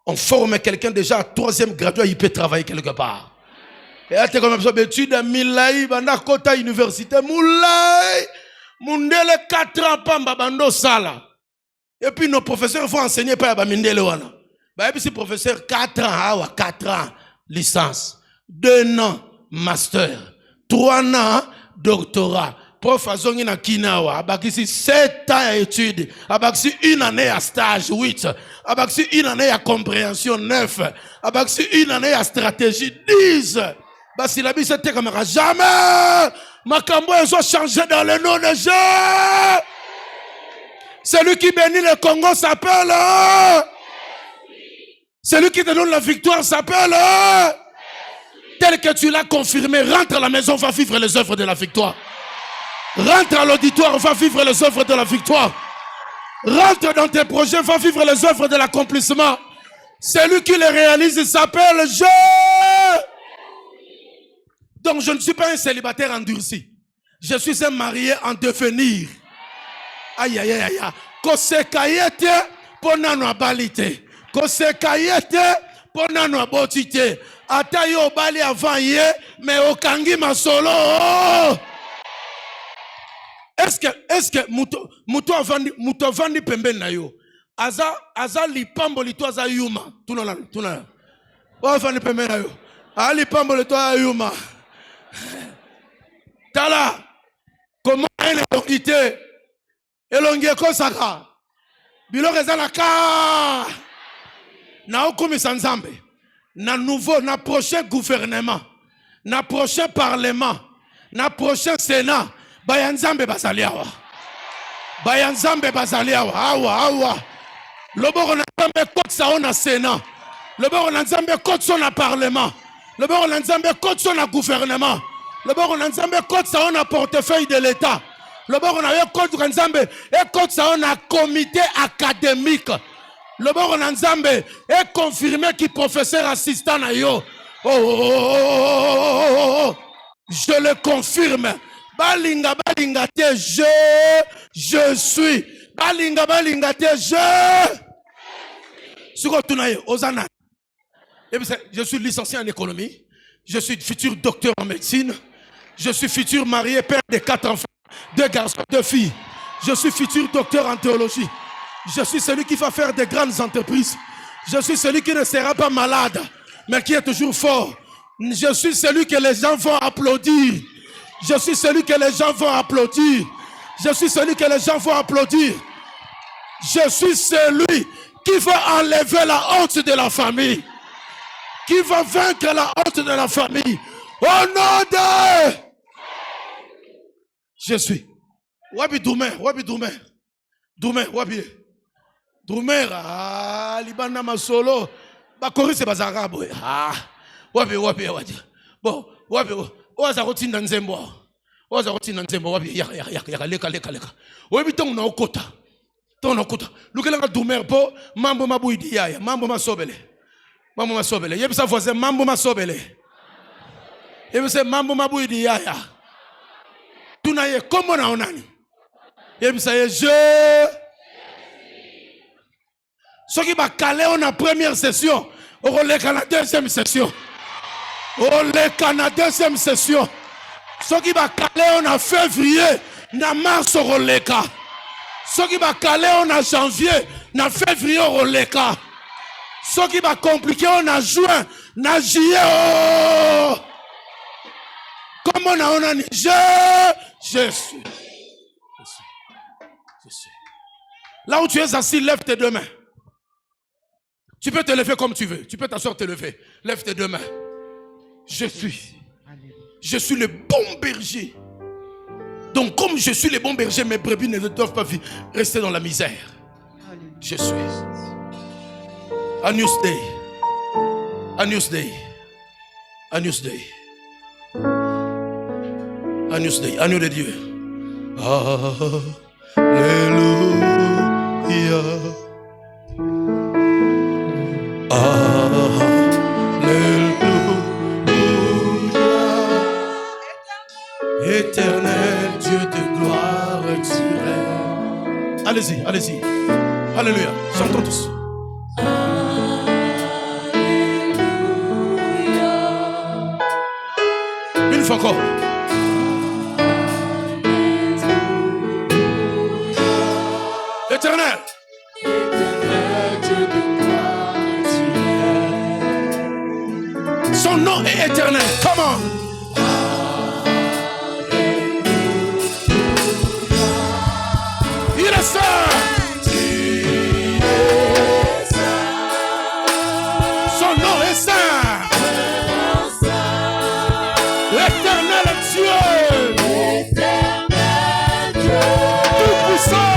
On forme quelqu'un déjà à 3e graduat, il peut travailler quelque part. Et là, tu es comme ça, études à Milaï, Banda Kota Université, Moulay, Mundele 4 ans, Pamba Bando Sala. Et puis nos professeurs font enseigner par Bamindele Wana. Et puis ces professeurs 4 ans, 4 ans, licence, 2 ans, master, 3 ans, doctorat. Prof azongi na kinawa, abakisi 7 ans d'études, abakisi 1 année à stage 8, abakisi 1 année à compréhension 9, abakisi 1 année à stratégie 10. Basi la bise te kamera jamais. Makambo ils ont changé dans le nom de Dieu. Celui qui bénit le Congo s'appelle. Celui qui te donne la victoire s'appelle. Tel que tu l'as confirmé, rentre à la maison, va vivre les œuvres de la victoire. Rentre à l'auditoire, va vivre les œuvres de la victoire. Rentre dans tes projets, va vivre les œuvres de l'accomplissement. Celui qui les réalise s'appelle je. Donc je ne suis pas un célibataire endurci. Je suis un marié en devenir. Aïe aïe aïe aïe. Kosekayete ponano abalite. Kosekayete ponano abotite. Atayo bali avant ye, mais okangi masolo. Est-ce que muto avandi pembe na yo aza lipambo lito aza yuma tunala o avandi pembe na yo a lipambo lito aza yuma tala comment une elongité elongie kosaka biloko ezalaka na okomisa nzambe na nouveau na prochain gouvernement na prochain parlement na prochain sénat Bayanzambe bazaliawa. Bayanzambe bazaliawa. Awa. Loboro na nzambe kotsa ona sénat. Loboro na nzambe kotsa na parlement. Loboro na nzambe kotsa na gouvernement. Loboro na nzambe kotsa ona portefeuille de l'État. Loboro na yo kotsa nzambe e kotsa ona comité académique. Loboro na nzambe e confirmé qui professeur assistant na yo. Oh. Je le confirme. Balinga te je suis. Balinga te je suis licencié en économie. Je suis futur docteur en médecine. Je suis futur marié, père de 4 enfants, 2 garçons, 2 filles. Je suis futur docteur en théologie. Je suis celui qui va faire de grandes entreprises. Je suis celui qui ne sera pas malade, mais qui est toujours fort. Je suis celui que les gens vont applaudir. Je suis celui que les gens vont applaudir. Je suis celui que les gens vont applaudir. Je suis celui qui va enlever la honte de la famille. Qui va vaincre la honte de la famille. Au nom de... Je suis. Wabi Doumer. Doumer. Libana Masolo. Bakori c'est bazarabo. Wabi. Bon, oza kotinda nzembo. Oza kotinda nzembo wapi ya leka. Oyebi tongo na okota. Tongo na okota. Lukelanga dumer po mambo mabuidi yaya, mambo masobele. Mambo masobele. Yebisa voisin mambo masobele. Yebisa mambo mabuidi yaya. Tunaye kombo na onani. Yebisa je. Ceux qui va caler en la première session, on relève la deuxième session. On relève la deuxième session. Ceux qui va caler en février, na mars on relève. Ceux qui va caler en janvier, na février on relève. Ceux qui va compliquer en juin, na juillet. Comment on a dit je suis. Là où tu es assis, lève tes deux mains. Tu peux te lever comme tu veux. Tu peux t'asseoir, te lever. Lève tes deux mains. Je suis le bon berger. Donc comme je suis le bon berger, mes brebis ne doivent pas rester dans la misère. Je suis. Agnus Dei. Agnus Dei. Agnus Dei. Agnus Dei. Agneau de Dieu. Alléluia. Alléluia. Éternel Dieu de gloire, tu règnes. Allez-y, allez-y. Alléluia. Chantons tous. Une fois encore. Éternel. Son nom est éternel. Come on. Il est saint. Son nom est saint. L'éternel Dieu. Tout puissant.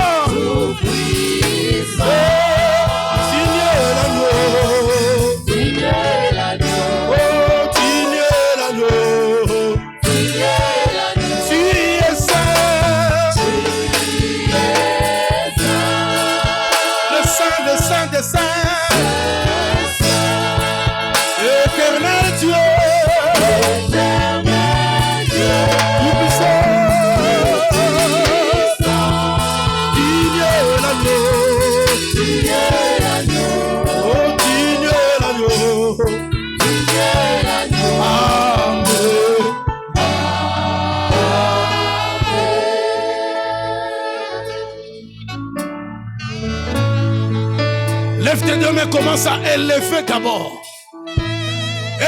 Lève tes deux mains, commence à élever d'abord.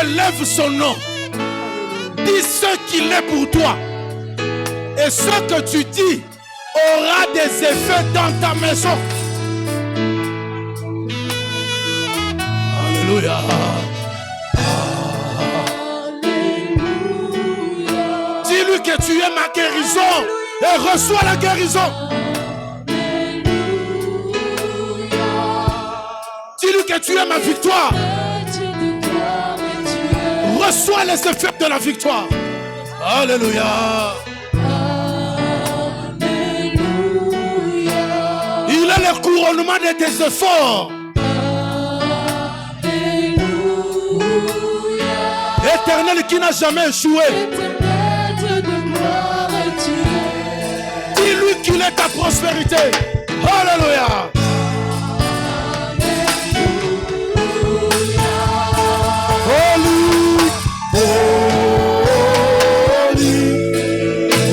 Élève son nom. Dis ce qu'il est pour toi. Et ce que tu dis aura des effets dans ta maison. Alléluia. Dis-lui que tu es ma guérison et reçois la guérison. Dis-lui que tu es ma victoire. Reçois les effets de la victoire. Alléluia. Il est le couronnement de tes efforts. Éternel qui n'a jamais échoué. Dis-lui qu'il est ta prospérité. Alléluia.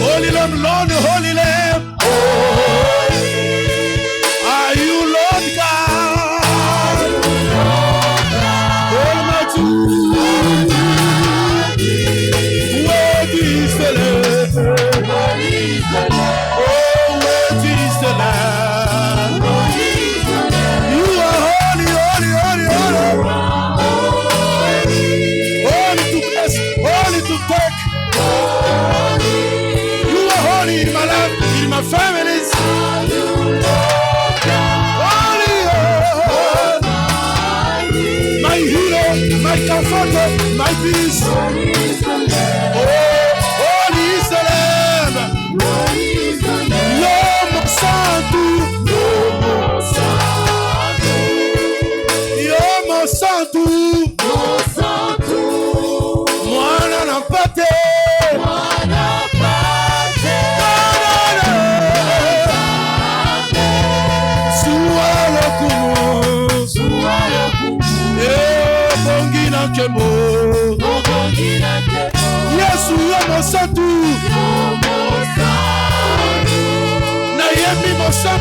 Holy Lamb, Lord, Holy Lamb, holy are you, Lord God, Almighty. Worthy is the Lamb, oh, worthy is the Lamb. You are holy, holy, holy, holy, holy to bless, holy to take. In my life, in my families, holy, my hero, my comforter, my peace.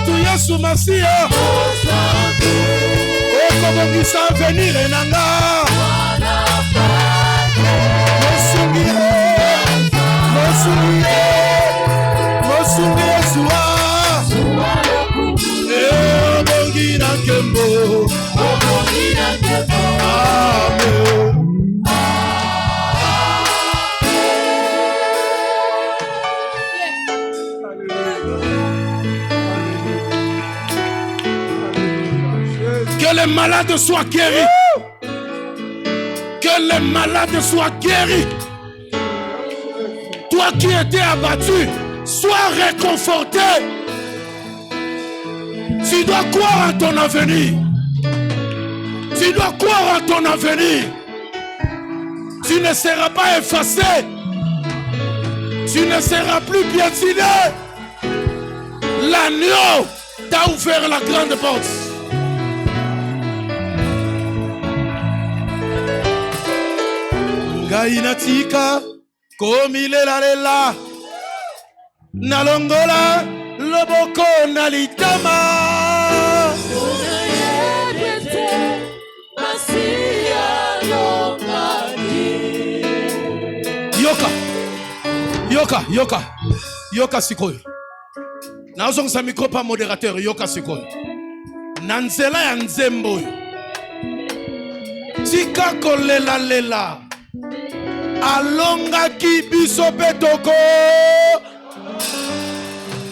tu Yesu Masia. Okobongisa avenir enanga. Mosungi Yesua. Obongi na kembo. Amen. Que les malades soient guéris. Que les malades soient guéris. Toi qui étais abattu, sois réconforté. Tu dois croire à ton avenir. Tu dois croire à ton avenir. Tu ne seras pas effacé. Tu ne seras plus piétiné. L'agneau t'a ouvert la grande porte. Gainatika, komilela lela, nalongola, loboko nalitama. Yoka sikoyo. Naozongisa micro pa modérateur, yoka sikoyo. Nanzela ya nzembo. Tika kolela lela. Alonga ki biso petoko.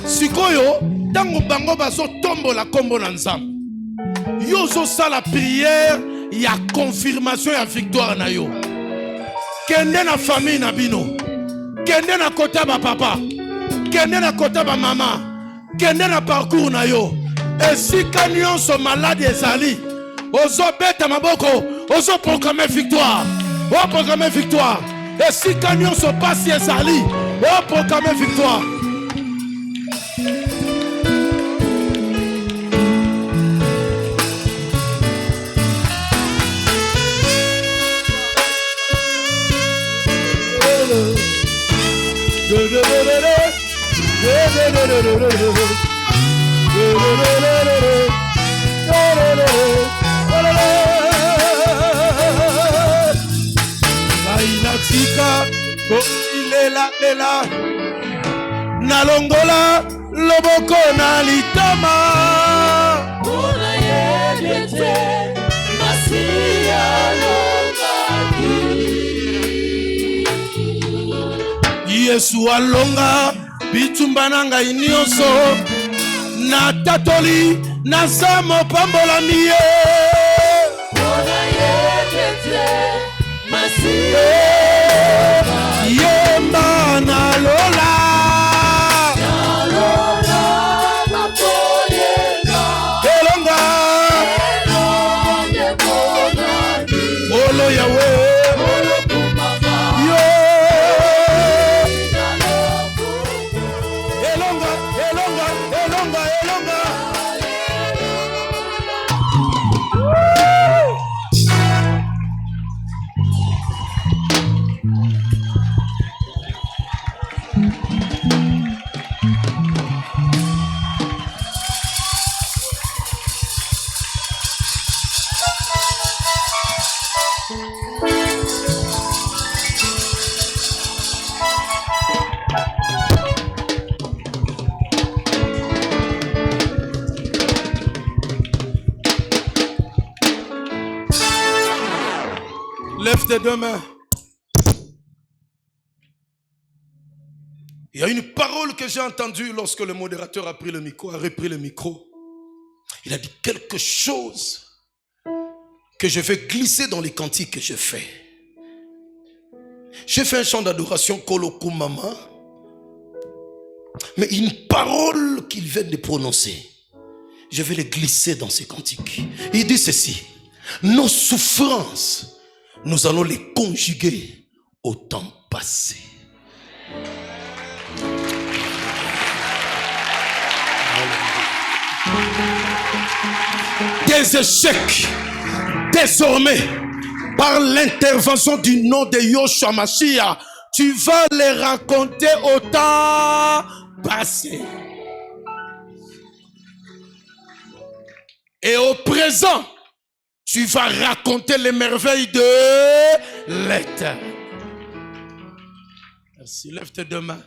Sikoyo, tango bango baso tombo la kombo na nzambe. Yozo sa la prière, ya confirmation ya victoire na yo. Kende na famille na bino. Kende na kota ba papa. Kende na kota ba mama. Kende na parcours na yo. Esika nyonso malade ezali. Ozo beta maboko. Ozo proclamer victoire. O proclamer victoire. Esika nyonso pasi ezali. O proclamer victoire. Lainatika komilela nalongola loboko na litama. Una yebete masia Yesu alonga bitumba nanga inyoso na tatoli na samo pambola miye. Ona yekete masia yemba na lola mapoyena elonga olo yawe Lève tes deux mains. Il y a une parole que j'ai entendue lorsque le modérateur a repris le micro. Il a dit quelque chose que je vais glisser dans les cantiques que je fais. J'ai fait un chant d'adoration Koloku Mama, mais une parole qu'il vient de prononcer, je vais les glisser dans ces cantiques. Il dit ceci: nos souffrances, nous allons les conjuguer au temps passé. Des échecs, désormais, par l'intervention du nom de Yoshua Mashiach, tu vas les raconter au temps passé. Et au présent, tu vas raconter les merveilles de l'Éternel. Merci. Lève tes deux mains.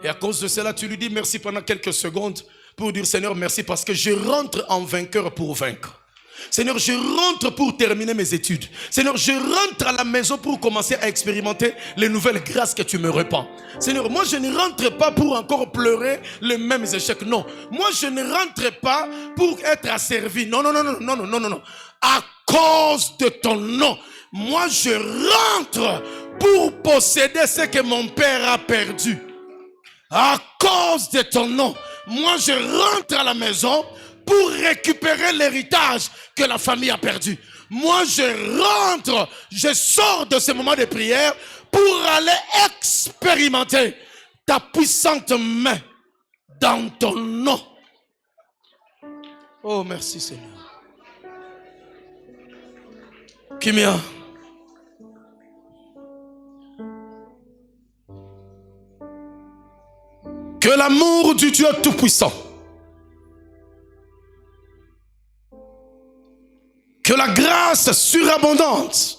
Et à cause de cela, tu lui dis merci pendant quelques secondes pour dire Seigneur, merci parce que je rentre en vainqueur pour vaincre. Seigneur, je rentre pour terminer mes études. Seigneur, je rentre à la maison pour commencer à expérimenter les nouvelles grâces que tu me répands. Seigneur, moi je ne rentre pas pour encore pleurer les mêmes échecs. Non, moi je ne rentre pas pour être asservi. Non. À cause de ton nom, moi je rentre pour posséder ce que mon père a perdu. À cause de ton nom, moi je rentre à la maison pour récupérer l'héritage que la famille a perdu. Moi, je rentre, je sors de ce moment de prière pour aller expérimenter ta puissante main dans ton nom. Oh, merci Seigneur. Kimia. Que l'amour du Dieu Tout-Puissant, que la grâce surabondante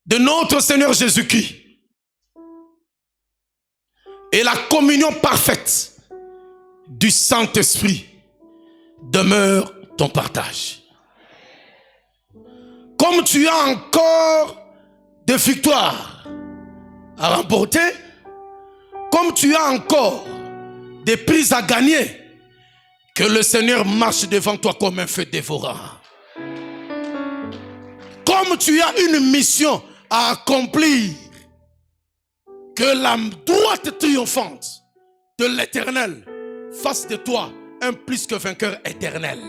de notre Seigneur Jésus-Christ et la communion parfaite du Saint-Esprit demeure ton partage. Comme tu as encore des victoires à remporter, comme tu as encore des prix à gagner, que le Seigneur marche devant toi comme un feu dévorant. Comme tu as une mission à accomplir, que la droite triomphante de l'Éternel fasse de toi un plus que vainqueur éternel.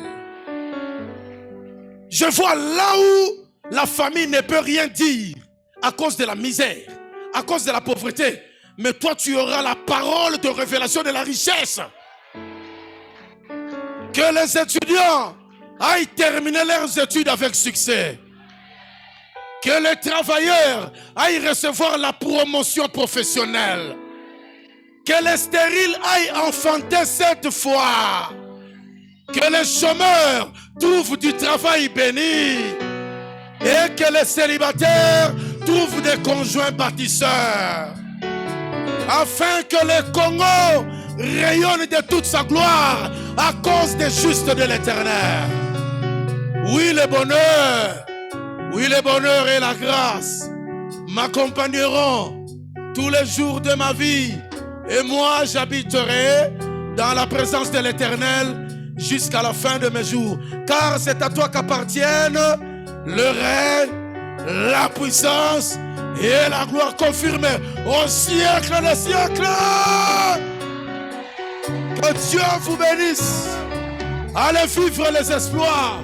Je vois là où la famille ne peut rien dire à cause de la misère, à cause de la pauvreté, mais toi tu auras la parole de révélation de la richesse. Que les étudiants aillent terminer leurs études avec succès. Que les travailleurs aillent recevoir la promotion professionnelle. Que les stériles aillent enfanter cette fois. Que les chômeurs trouvent du travail béni. Et que les célibataires trouvent des conjoints bâtisseurs. Afin que le Congo rayonne de toute sa gloire à cause des justes de l'Éternel. Oui, le bonheur. Oui, le bonheur et la grâce m'accompagneront tous les jours de ma vie. Et moi, j'habiterai dans la présence de l'Éternel jusqu'à la fin de mes jours. Car c'est à toi qu'appartiennent le règne, la puissance et la gloire confirmée au siècle des siècles. Que Dieu vous bénisse. Allez vivre les exploits.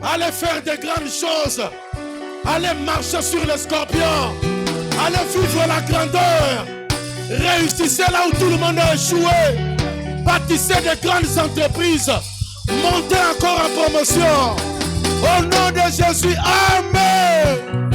Allez faire de grandes choses. Allez marcher sur les scorpions. Allez vivre la grandeur. Réussissez là où tout le monde a échoué. Bâtissez de grandes entreprises. Montez encore en promotion. Au nom de Jésus, Amen.